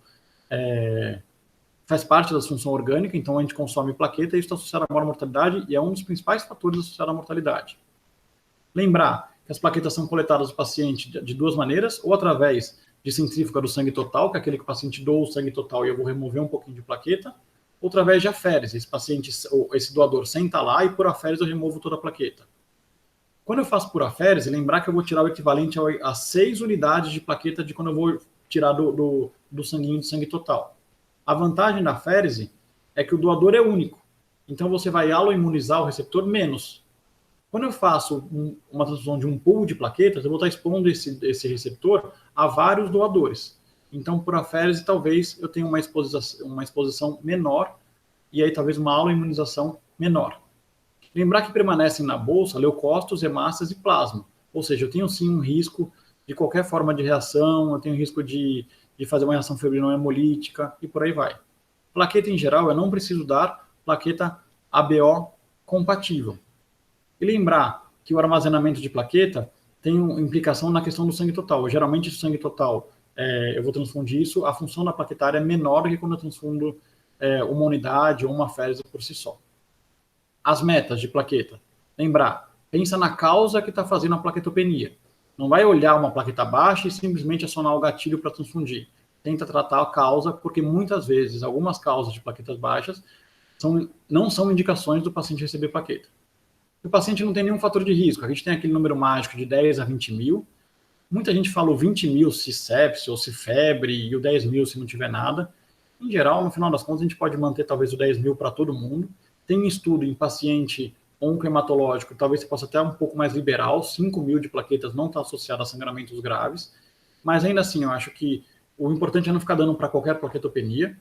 faz parte da disfunção orgânica, então a gente consome plaqueta e isso está associado à maior mortalidade e é um dos principais fatores associados à mortalidade. Lembrar que as plaquetas são coletadas do paciente de duas maneiras, ou através de centrífuga do sangue total, que é aquele que o paciente doa o sangue total e eu vou remover um pouquinho de plaqueta, ou através de aférese. Esse doador senta lá e por aférese eu removo toda a plaqueta. Quando eu faço por aférese, lembrar que eu vou tirar o equivalente a 6 unidades de plaqueta de quando eu vou tirar do sanguinho do sangue total. A vantagem da aférese é que o doador é único. Então você vai aloimunizar o receptor menos. Quando eu faço uma transfusão de um pool de plaquetas, eu vou estar expondo esse receptor a vários doadores. Então, por aférese, talvez eu tenha uma exposição menor e aí talvez uma aloimunização menor. Lembrar que permanecem na bolsa leucócitos, hemácias e plasma. Ou seja, eu tenho sim um risco de qualquer forma de reação, eu tenho risco de fazer uma reação febril não hemolítica e por aí vai. Plaqueta em geral, eu não preciso dar plaqueta ABO compatível. E lembrar que o armazenamento de plaqueta tem implicação na questão do sangue total. Geralmente, o sangue total, eu vou transfundir isso, a função da plaquetária é menor do que quando eu transfundo uma unidade ou uma aférese por si só. As metas de plaqueta. Lembrar, pensa na causa que está fazendo a plaquetopenia. Não vai olhar uma plaqueta baixa e simplesmente acionar o gatilho para transfundir. Tenta tratar a causa, porque muitas vezes, algumas causas de plaquetas baixas não são indicações do paciente receber plaqueta. O paciente não tem nenhum fator de risco. A gente tem aquele número mágico de 10 a 20 mil. Muita gente fala o 20 mil se sepse ou se febre e o 10 mil se não tiver nada. Em geral, no final das contas, a gente pode manter talvez o 10 mil para todo mundo. Tem estudo em paciente oncohematológico, talvez você possa até um pouco mais liberal, 5.000 de plaquetas não está associado a sangramentos graves, mas ainda assim, eu acho que o importante é não ficar dando para qualquer plaquetopenia.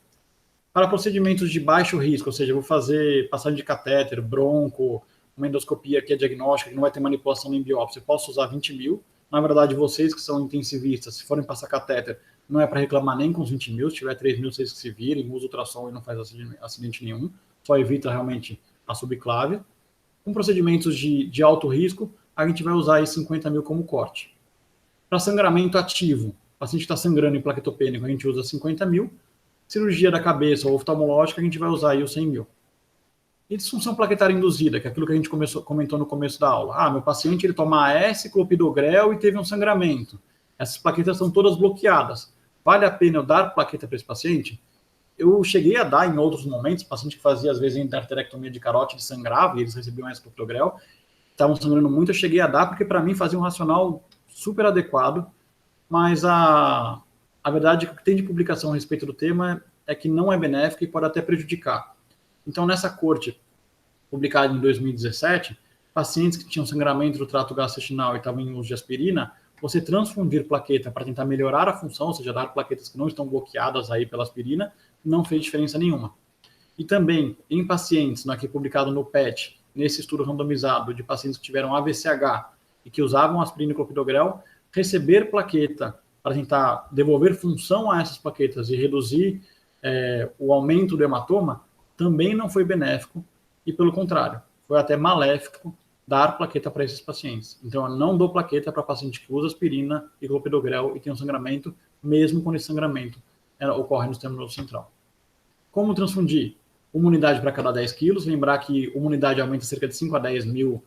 Para procedimentos de baixo risco, ou seja, eu vou fazer passagem de catéter, bronco, uma endoscopia que é diagnóstica, que não vai ter manipulação nem biópsia, eu posso usar 20.000. Na verdade, vocês que são intensivistas, se forem passar catéter, não é para reclamar nem com os 20.000, se tiver 3.000, vocês que se virem, usa ultrassom e não faz acidente nenhum, só evita realmente a subclávia. Com procedimentos de alto risco, a gente vai usar aí 50.000 como corte. Para sangramento ativo, o paciente está sangrando em plaquetopênico, a gente usa 50.000. Cirurgia da cabeça ou oftalmológica, a gente vai usar aí os 100.000. E disfunção plaquetária induzida, que é aquilo que a gente comentou no começo da aula. Ah, meu paciente ele toma AS, clopidogrel e teve um sangramento. Essas plaquetas são todas bloqueadas. Vale a pena eu dar plaqueta para esse paciente? Eu cheguei a dar em outros momentos, paciente que fazia às vezes endarterectomia de carótide sangrava e eles recebiam AS, clopidogrel, estavam sangrando muito, eu cheguei a dar porque para mim fazia um racional super adequado, mas a verdade é que o que tem de publicação a respeito do tema é que não é benéfico e pode até prejudicar. Então, nessa corte, publicada em 2017, pacientes que tinham sangramento do trato gastrointestinal e estavam em uso de aspirina, você transfundir plaqueta para tentar melhorar a função, ou seja, dar plaquetas que não estão bloqueadas aí pela aspirina, não fez diferença nenhuma. E também, em pacientes, aqui publicado no PET, nesse estudo randomizado de pacientes que tiveram AVCH e que usavam aspirina e clopidogrel, receber plaqueta para tentar devolver função a essas plaquetas e reduzir o aumento do hematoma, também não foi benéfico e, pelo contrário, foi até maléfico dar plaqueta para esses pacientes. Então, eu não dou plaqueta para paciente que usa aspirina e clopidogrel e tem um sangramento, mesmo quando esse sangramento ocorre no sistema nervoso central. Como transfundir? Uma unidade para cada 10 quilos. Lembrar que uma unidade aumenta cerca de 5 a 10 mil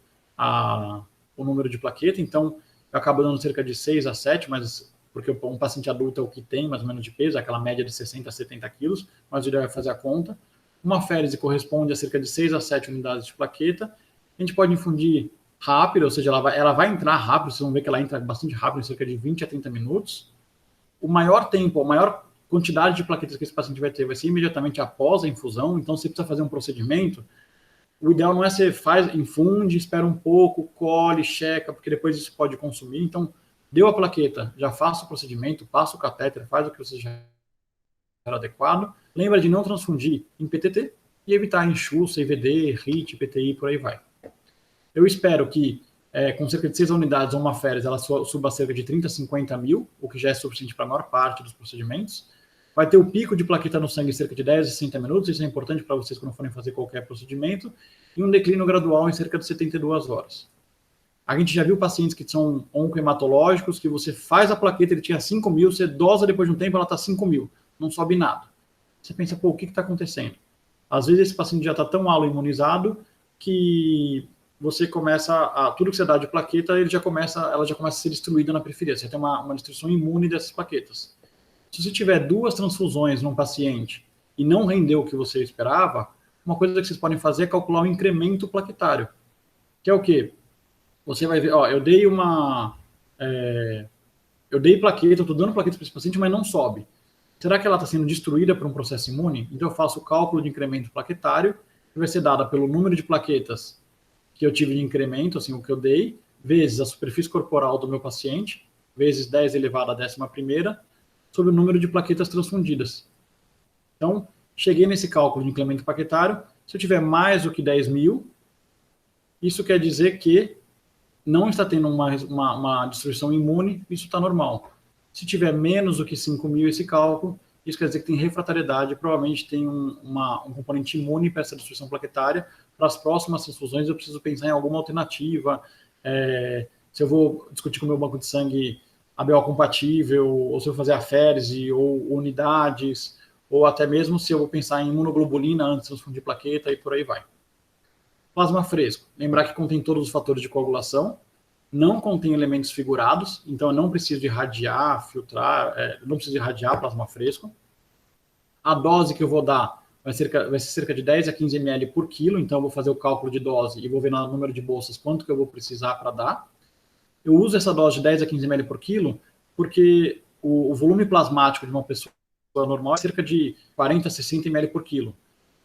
o número de plaqueta, então eu acabo dando cerca de 6 a 7, mas porque um paciente adulto é o que tem mais ou menos de peso, aquela média de 60 a 70 quilos, mas ele vai fazer a conta. Uma férise corresponde a cerca de 6 a 7 unidades de plaqueta. A gente pode infundir rápido, ou seja, ela vai entrar rápido, vocês vão ver que ela entra bastante rápido, em cerca de 20 a 30 minutos. O maior tempo, a maior quantidade de plaquetas que esse paciente vai ter vai ser imediatamente após a infusão, então se precisa fazer um procedimento, o ideal não é você infunde, espera um pouco, colhe, checa, porque depois isso pode consumir. Então, deu a plaqueta, já faça o procedimento, passa o catéter, faz o que você já era adequado. Lembra de não transfundir em PTT e evitar enxu, CVD, RIT, PTI, por aí vai. Eu espero que com cerca de 6 unidades ou uma férise, ela suba cerca de 30 a 50 mil, o que já é suficiente para a maior parte dos procedimentos. Vai ter o pico de plaqueta no sangue em cerca de 10 a 60 minutos, isso é importante para vocês quando forem fazer qualquer procedimento, e um declínio gradual em cerca de 72 horas. A gente já viu pacientes que são oncohematológicos, que você faz a plaqueta, ele tinha 5.000, você dosa depois de um tempo, ela está 5.000, não sobe nada. Você pensa, pô, o que está acontecendo? Às vezes esse paciente já está tão aloimunizado que você começa tudo que você dá de plaqueta, ela já começa a ser destruída na periferia. Você tem uma destruição imune dessas plaquetas. Se você tiver 2 transfusões num paciente e não rendeu o que você esperava, uma coisa que vocês podem fazer é calcular o incremento plaquetário. Que é o quê? Você vai ver, eu dei plaqueta, eu estou dando plaqueta para esse paciente, mas não sobe. Será que ela está sendo destruída por um processo imune? Então eu faço o cálculo de incremento plaquetário, que vai ser dada pelo número de plaquetas que eu tive de incremento, assim, o que eu dei, vezes a superfície corporal do meu paciente, vezes 10 elevado à 11ª, sobre o número de plaquetas transfundidas. Então, cheguei nesse cálculo de incremento plaquetário. Se eu tiver mais do que 10.000, isso quer dizer que não está tendo uma destruição imune, isso está normal. Se tiver menos do que 5.000 esse cálculo, isso quer dizer que tem refratariedade, provavelmente tem um componente imune para essa destruição plaquetária. Para as próximas transfusões, eu preciso pensar em alguma alternativa. Se eu vou discutir com o meu banco de sangue ABO compatível, ou se eu vou fazer aférese, ou unidades, ou até mesmo se eu vou pensar em imunoglobulina antes de transfundir plaqueta, e por aí vai. Plasma fresco. Lembrar que contém todos os fatores de coagulação, não contém elementos figurados, então eu não preciso de irradiar, filtrar, não preciso irradiar plasma fresco. A dose que eu vou dar vai ser cerca de 10 a 15 ml por quilo, então eu vou fazer o cálculo de dose e vou ver no número de bolsas quanto que eu vou precisar para dar. Eu uso essa dose de 10 a 15 ml por quilo porque o volume plasmático de uma pessoa normal é cerca de 40 a 60 ml por quilo.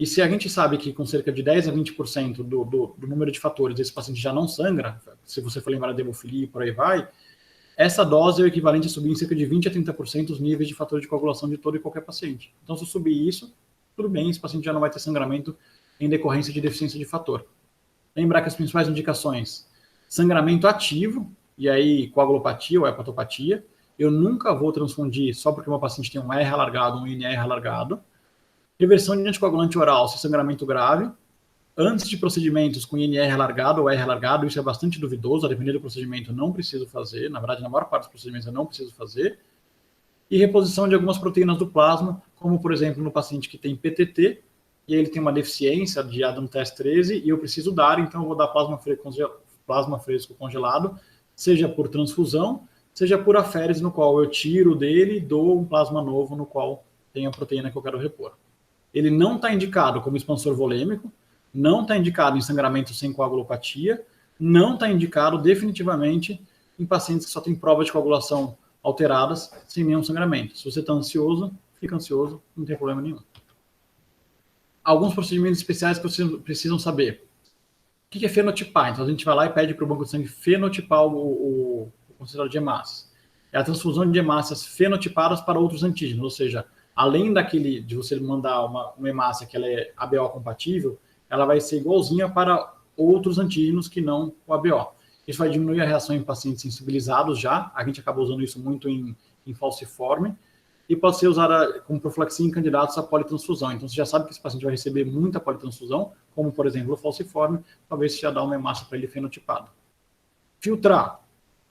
E se a gente sabe que com cerca de 10 a 20% do número de fatores esse paciente já não sangra, se você for lembrar da hemofilia e por aí vai, essa dose é o equivalente a subir em cerca de 20 a 30% os níveis de fatores de coagulação de todo e qualquer paciente. Então, se eu subir isso, tudo bem, esse paciente já não vai ter sangramento em decorrência de deficiência de fator. Lembrar que as principais indicações, sangramento ativo, e aí coagulopatia ou hepatopatia. Eu nunca vou transfundir só porque uma paciente tem um R alargado ou um INR alargado. Reversão de anticoagulante oral se sangramento grave. Antes de procedimentos com INR alargado ou R alargado, isso é bastante duvidoso, a depender do procedimento não preciso fazer, na verdade na maior parte dos procedimentos eu não preciso fazer. E reposição de algumas proteínas do plasma, como por exemplo no paciente que tem PTT, e ele tem uma deficiência de ADAM-TES 13 e eu preciso dar, então eu vou dar plasma fresco congelado, seja por transfusão, seja por aférese, no qual eu tiro dele e dou um plasma novo no qual tem a proteína que eu quero repor. Ele não está indicado como expansor volêmico, não está indicado em sangramento sem coagulopatia, não está indicado definitivamente em pacientes que só têm provas de coagulação alteradas sem nenhum sangramento. Se você está ansioso, fica ansioso, não tem problema nenhum. Alguns procedimentos especiais que vocês precisam saber. O que é fenotipar? Então a gente vai lá e pede para o banco de sangue fenotipar o concentrador de hemácias. É a transfusão de hemácias fenotipadas para outros antígenos, ou seja, além daquele de você mandar uma hemácia que ela é ABO compatível, ela vai ser igualzinha para outros antígenos que não o ABO. Isso vai diminuir a reação em pacientes sensibilizados já, a gente acaba usando isso muito em falciforme, e pode ser usada como profilaxia em candidatos à politransfusão. Então, você já sabe que esse paciente vai receber muita politransfusão, como, por exemplo, o falciforme, talvez você já dá uma hemácia para ele fenotipado. Filtrar.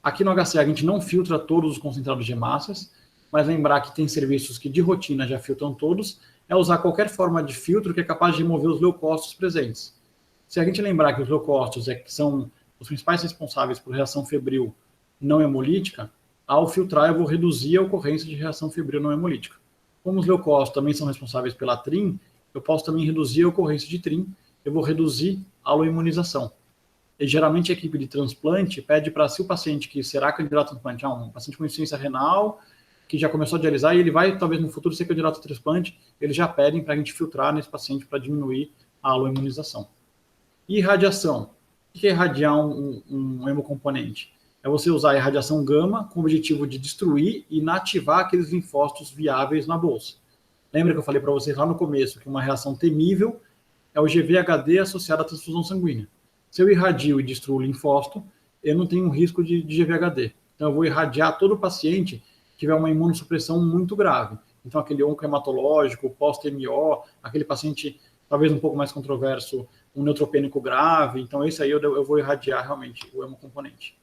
Aqui no HC a gente não filtra todos os concentrados de hemácias, mas lembrar que tem serviços que de rotina já filtram todos, é usar qualquer forma de filtro que é capaz de remover os leucócitos presentes. Se a gente lembrar que os leucócitos que são os principais responsáveis por reação febril não hemolítica, ao filtrar eu vou reduzir a ocorrência de reação febril não hemolítica. Como os leucócitos também são responsáveis pela TRIM, eu posso também reduzir a ocorrência de TRIM, eu vou reduzir a aloimunização. E geralmente a equipe de transplante pede para, se o paciente que será candidato a transplante, um paciente com insuficiência renal, que já começou a dialisar e ele vai, talvez no futuro, ser candidato a transplante, eles já pedem para a gente filtrar nesse paciente para diminuir a aloimunização. E irradiação. O que é irradiar um hemocomponente? É você usar a irradiação gama com o objetivo de destruir e inativar aqueles linfócitos viáveis na bolsa. Lembra que eu falei para vocês lá no começo que uma reação temível é o GVHD associado à transfusão sanguínea. Se eu irradio e destruo o linfócito, eu não tenho um risco de GVHD. Então eu vou irradiar todo o paciente que tiver uma imunossupressão muito grave. Então aquele oncohematológico, pós-TMO, aquele paciente talvez um pouco mais controverso, um neutropênico grave, então esse aí eu vou irradiar realmente o hemocomponente.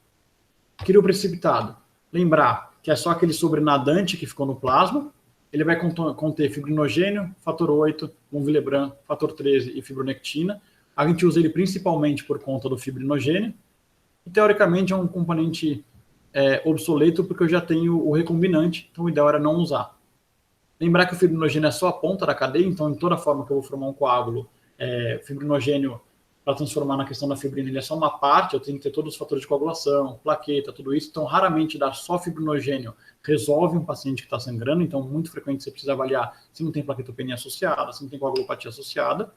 Crioprecipitado. Lembrar que é só aquele sobrenadante que ficou no plasma, ele vai conter fibrinogênio, fator 8, von Willebrand, fator 13 e fibronectina. A gente usa ele principalmente por conta do fibrinogênio, e teoricamente é um componente obsoleto porque eu já tenho o recombinante, então o ideal era não usar. Lembrar que o fibrinogênio é só a ponta da cadeia, então em toda forma que eu vou formar um coágulo, fibrinogênio, para transformar na questão da fibrina, ele é só uma parte, eu tenho que ter todos os fatores de coagulação, plaqueta, tudo isso, então raramente dar só fibrinogênio resolve um paciente que está sangrando, então muito frequente você precisa avaliar se não tem plaquetopenia associada, se não tem coagulopatia associada.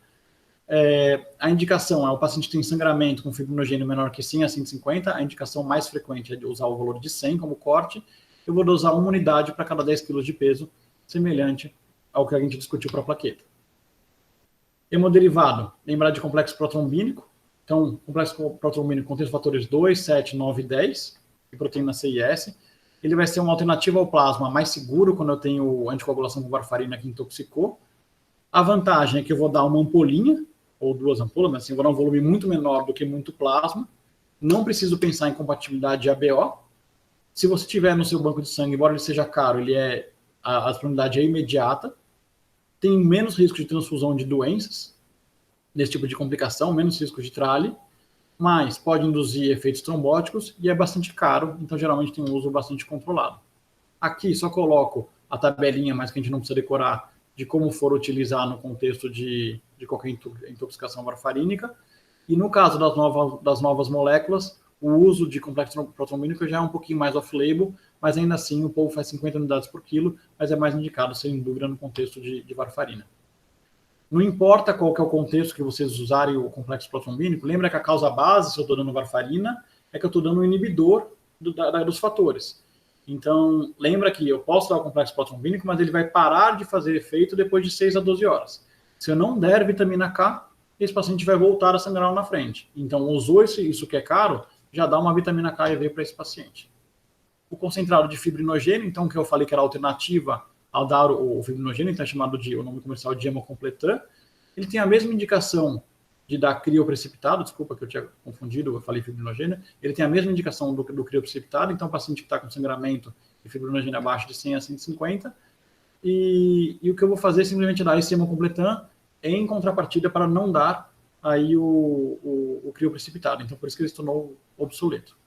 A indicação é o paciente que tem sangramento com fibrinogênio menor que 100 a 150, a indicação mais frequente é de usar o valor de 100 como corte, eu vou dosar uma unidade para cada 10 kg de peso, semelhante ao que a gente discutiu para a plaqueta. Hemoderivado, lembrar de complexo protrombínico. Então, complexo protrombínico contém os fatores 2, 7, 9 e 10, e proteína C e S. Ele vai ser uma alternativa ao plasma mais seguro quando eu tenho anticoagulação com varfarina que intoxicou. A vantagem é que eu vou dar uma ampolinha, ou 2 ampolas, mas assim, eu vou dar um volume muito menor do que muito plasma. Não preciso pensar em compatibilidade de ABO. Se você tiver no seu banco de sangue, embora ele seja caro, a disponibilidade é imediata. Tem menos risco de transfusão de doenças, desse tipo de complicação, menos risco de trale, mas pode induzir efeitos trombóticos e é bastante caro, então geralmente tem um uso bastante controlado. Aqui só coloco a tabelinha, mas que a gente não precisa decorar, de como for utilizar no contexto de qualquer intoxicação varfarínica. E no caso das novas moléculas, o uso de complexo protrombínico já é um pouquinho mais off-label, mas ainda assim o povo faz 50 unidades por quilo, mas é mais indicado, sem dúvida, no contexto de varfarina. Não importa qual que é o contexto que vocês usarem o complexo protrombínico, lembra que a causa base, se eu estou dando varfarina, é que eu estou dando um inibidor dos fatores. Então, lembra que eu posso dar o complexo protrombínico, mas ele vai parar de fazer efeito depois de 6 a 12 horas. Se eu não der vitamina K, esse paciente vai voltar a sangrar lá na frente. Então, usou isso que é caro, já dá uma vitamina K e V para esse paciente. O concentrado de fibrinogênio, então, que eu falei que era a alternativa ao dar o fibrinogênio, então é chamado o nome comercial de Hemocompletan, ele tem a mesma indicação de dar crioprecipitado, desculpa que eu tinha confundido, eu falei fibrinogênio, ele tem a mesma indicação do crioprecipitado, então o paciente que está com sangramento e fibrinogênio abaixo de 100 a 150, e o que eu vou fazer é simplesmente dar esse Hemocompletan em contrapartida para não dar aí o crioprecipitado, então por isso que ele se tornou obsoleto.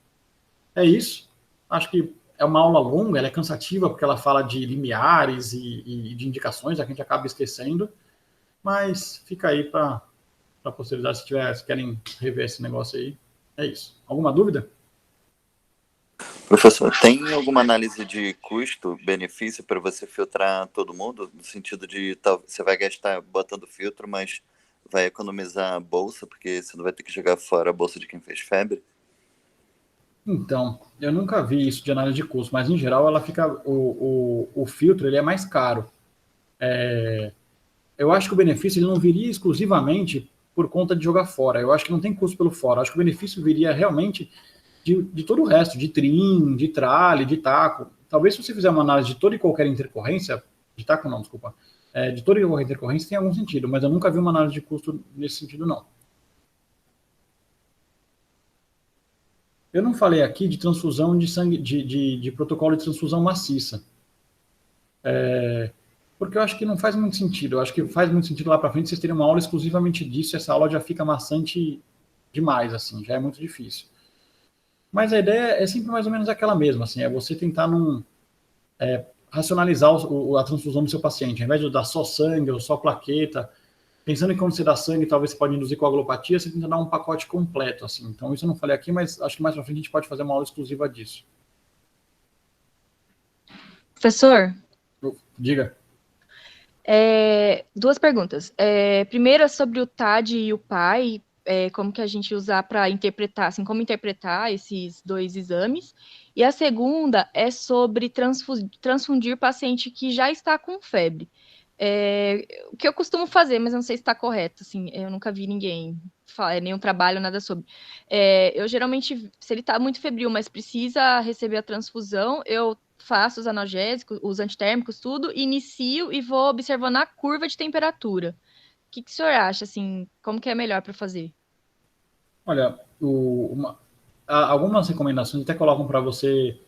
É isso, acho que é uma aula longa, ela é cansativa porque ela fala de limiares e de indicações, a gente acaba esquecendo, mas fica aí para a posteridade, se querem rever esse negócio aí. É isso. Alguma dúvida? Professor, tem alguma análise de custo-benefício para você filtrar todo mundo? No sentido de você vai gastar botando filtro, mas vai economizar a bolsa, porque você não vai ter que jogar fora a bolsa de quem fez febre? Então, eu nunca vi isso de análise de custo, mas em geral ela fica. O filtro ele é mais caro. Eu acho que o benefício ele não viria exclusivamente por conta de jogar fora. Eu acho que não tem custo pelo fora. Eu acho que o benefício viria realmente de todo o resto, de trim, de trale, de taco. Talvez se você fizer uma análise de toda e qualquer intercorrência, de taco não, desculpa, de toda e qualquer intercorrência tem algum sentido, mas eu nunca vi uma análise de custo nesse sentido, não. Eu não falei aqui de transfusão de sangue, de protocolo de transfusão maciça. Porque eu acho que não faz muito sentido. Eu acho que faz muito sentido lá para frente vocês terem uma aula exclusivamente disso, e essa aula já fica maçante demais, assim, já é muito difícil. Mas a ideia é sempre mais ou menos aquela mesma, assim, é você tentar racionalizar a transfusão do seu paciente, ao invés de dar só sangue ou só plaqueta, pensando que quando você dá sangue, talvez você pode induzir coagulopatia, você tenta dar um pacote completo, assim. Então, isso eu não falei aqui, mas acho que mais pra frente a gente pode fazer uma aula exclusiva disso. Professor, Diga. 2 perguntas. Primeiro é sobre o TAD e o PAI, como que a gente usar para interpretar, assim, como interpretar esses 2 exames. E a segunda é sobre transfundir paciente que já está com febre. O que eu costumo fazer, mas não sei se está correto, assim, eu nunca vi ninguém nenhum trabalho, nada sobre. Eu geralmente, se ele está muito febril, mas precisa receber a transfusão, eu faço os analgésicos, os antitérmicos, tudo, inicio e vou observando a curva de temperatura. O que o senhor acha, assim, como que é melhor para fazer? Olha, algumas recomendações até colocam para você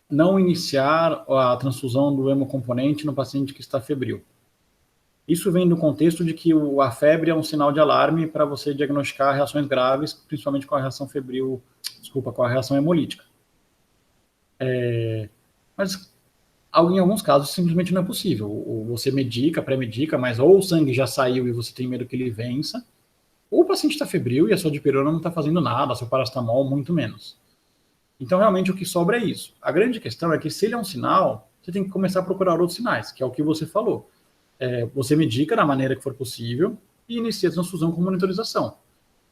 não iniciar a transfusão do hemocomponente no paciente que está febril. Isso vem do contexto de que a febre é um sinal de alarme para você diagnosticar reações graves, principalmente com a reação febril, com a reação hemolítica. Mas em alguns casos simplesmente não é possível. Você medica, pré-medica, mas ou o sangue já saiu e você tem medo que ele vença, ou o paciente está febril e a sua dipirona não está fazendo nada, seu paracetamol muito menos. Então, realmente, o que sobra é isso. A grande questão é que, se ele é um sinal, você tem que começar a procurar outros sinais, que é o que você falou. Você medica da maneira que for possível e inicia a transfusão com monitorização.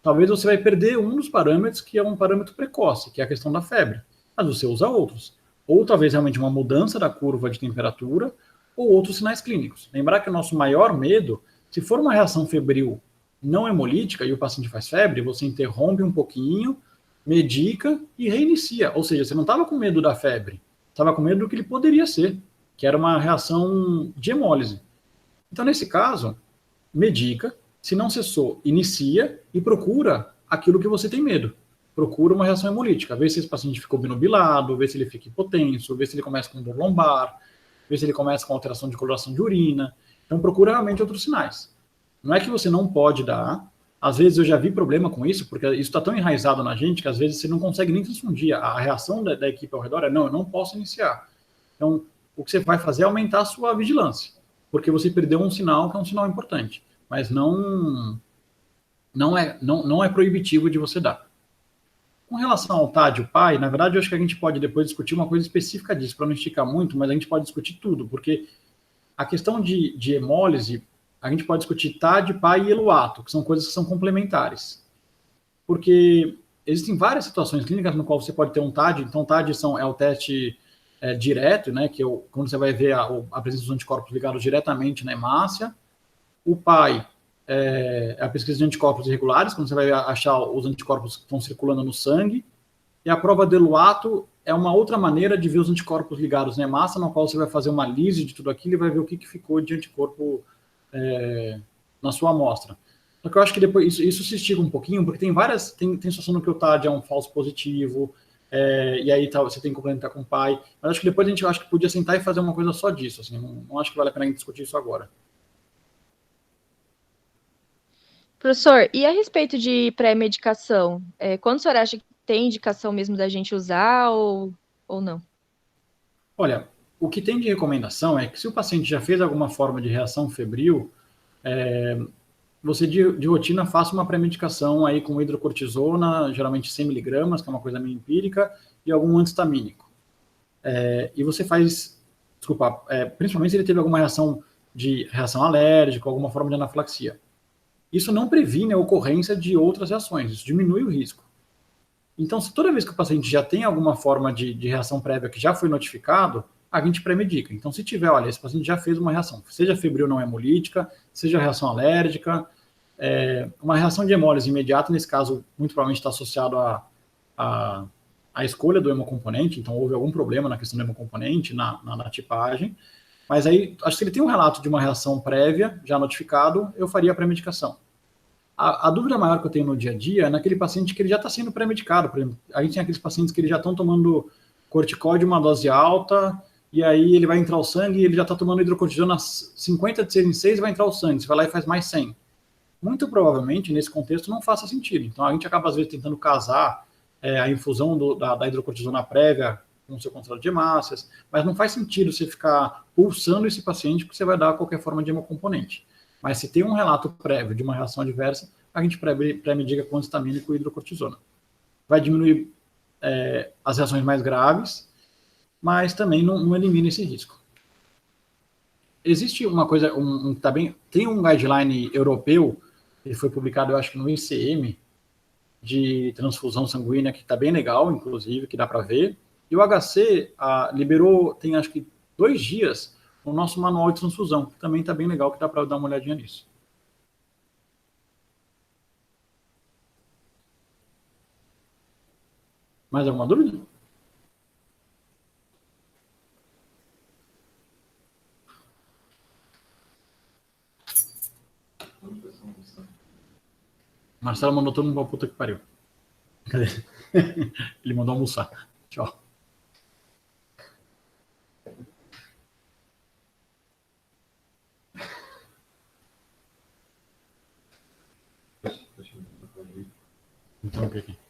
Talvez você vai perder um dos parâmetros, que é um parâmetro precoce, que é a questão da febre, mas você usa outros. Ou talvez realmente uma mudança da curva de temperatura, ou outros sinais clínicos. Lembrar que o nosso maior medo, se for uma reação febril não hemolítica e o paciente faz febre, você interrompe um pouquinho, medica e reinicia. Ou seja, você não estava com medo da febre, estava com medo do que ele poderia ser, que era uma reação de hemólise. Então, nesse caso, medica, se não cessou, inicia e procura aquilo que você tem medo. Procura uma reação hemolítica, vê se esse paciente ficou binubilado, vê se ele fica hipotenso, vê se ele começa com dor lombar, vê se ele começa com alteração de coloração de urina. Então, procura realmente outros sinais. Não é que você não pode dar. Às vezes eu já vi problema com isso, porque isso está tão enraizado na gente que às vezes você não consegue nem transfundir. A reação da equipe ao redor é, não, eu não posso iniciar. Então, o que você vai fazer é aumentar a sua vigilância, porque você perdeu um sinal que é um sinal importante, mas não é proibitivo de você dar. Com relação ao TAD e o PAI, na verdade, eu acho que a gente pode depois discutir uma coisa específica disso, para não esticar muito, mas a gente pode discutir tudo, porque a questão de hemólise, a gente pode discutir TAD, PAI e ELUATO, que são coisas que são complementares. Porque existem várias situações clínicas no qual você pode ter um TAD. Então, TAD é o teste direto, né, que é quando você vai ver a presença dos anticorpos ligados diretamente na hemácia. O PAI é a pesquisa de anticorpos irregulares, quando você vai achar os anticorpos que estão circulando no sangue. E a prova de ELUATO é uma outra maneira de ver os anticorpos ligados na hemácia, na qual você vai fazer uma lise de tudo aquilo e vai ver o que ficou de anticorpo na sua amostra. Só que eu acho que depois isso se estica um pouquinho, porque tem situação no que o TAD é um falso positivo, e aí você tem que complementar com o PAI. Mas acho que depois a gente acho que podia sentar e fazer uma coisa só disso. Assim, não acho que vale a pena a gente discutir isso agora. Professor, e a respeito de pré-medicação? Quando o senhor acha que tem indicação mesmo da gente usar ou não? Olha, o que tem de recomendação é que se o paciente já fez alguma forma de reação febril, você de rotina faça uma pré-medicação aí com hidrocortisona, geralmente 100 miligramas, que é uma coisa meio empírica, e algum antistamínico. E você faz, principalmente se ele teve alguma reação alérgica, alguma forma de anafilaxia. Isso não previne a ocorrência de outras reações, isso diminui o risco. Então, se toda vez que o paciente já tem alguma forma de reação prévia que já foi notificado, a gente pré-medica. Então, se tiver, olha, esse paciente já fez uma reação, seja febril não hemolítica, seja reação alérgica, uma reação de hemólise imediata, nesse caso, muito provavelmente está associado à escolha do hemocomponente, então houve algum problema na questão do hemocomponente, na tipagem, mas aí, acho que se ele tem um relato de uma reação prévia, já notificado, eu faria a pré-medicação. A dúvida maior que eu tenho no dia a dia é naquele paciente que ele já está sendo pré-medicado. Por exemplo, a gente tem aqueles pacientes que eles já estão tomando corticóide uma dose alta, e aí ele vai entrar o sangue e ele já está tomando hidrocortisona 50 de 6 em 6 e vai entrar o sangue. Você vai lá e faz mais 100. Muito provavelmente, nesse contexto, não faça sentido. Então, a gente acaba, às vezes, tentando casar a infusão da hidrocortisona prévia com o seu controle de hemácias, mas não faz sentido você ficar pulsando esse paciente porque você vai dar qualquer forma de hemocomponente. Mas se tem um relato prévio de uma reação adversa, a gente pré-medica com antistamínico e hidrocortisona. Vai diminuir as reações mais graves, mas também não elimina esse risco. Existe uma coisa, tem um guideline europeu, ele foi publicado, eu acho que no ICM, de transfusão sanguínea, que está bem legal, inclusive, que dá para ver. E o HC liberou, tem acho que 2 dias, o nosso manual de transfusão, que também está bem legal, que dá para dar uma olhadinha nisso. Mais alguma dúvida? Marcelo mandou todo mundo pra puta que pariu. Cadê? Ele mandou almoçar. Tchau. Então, o que aqui?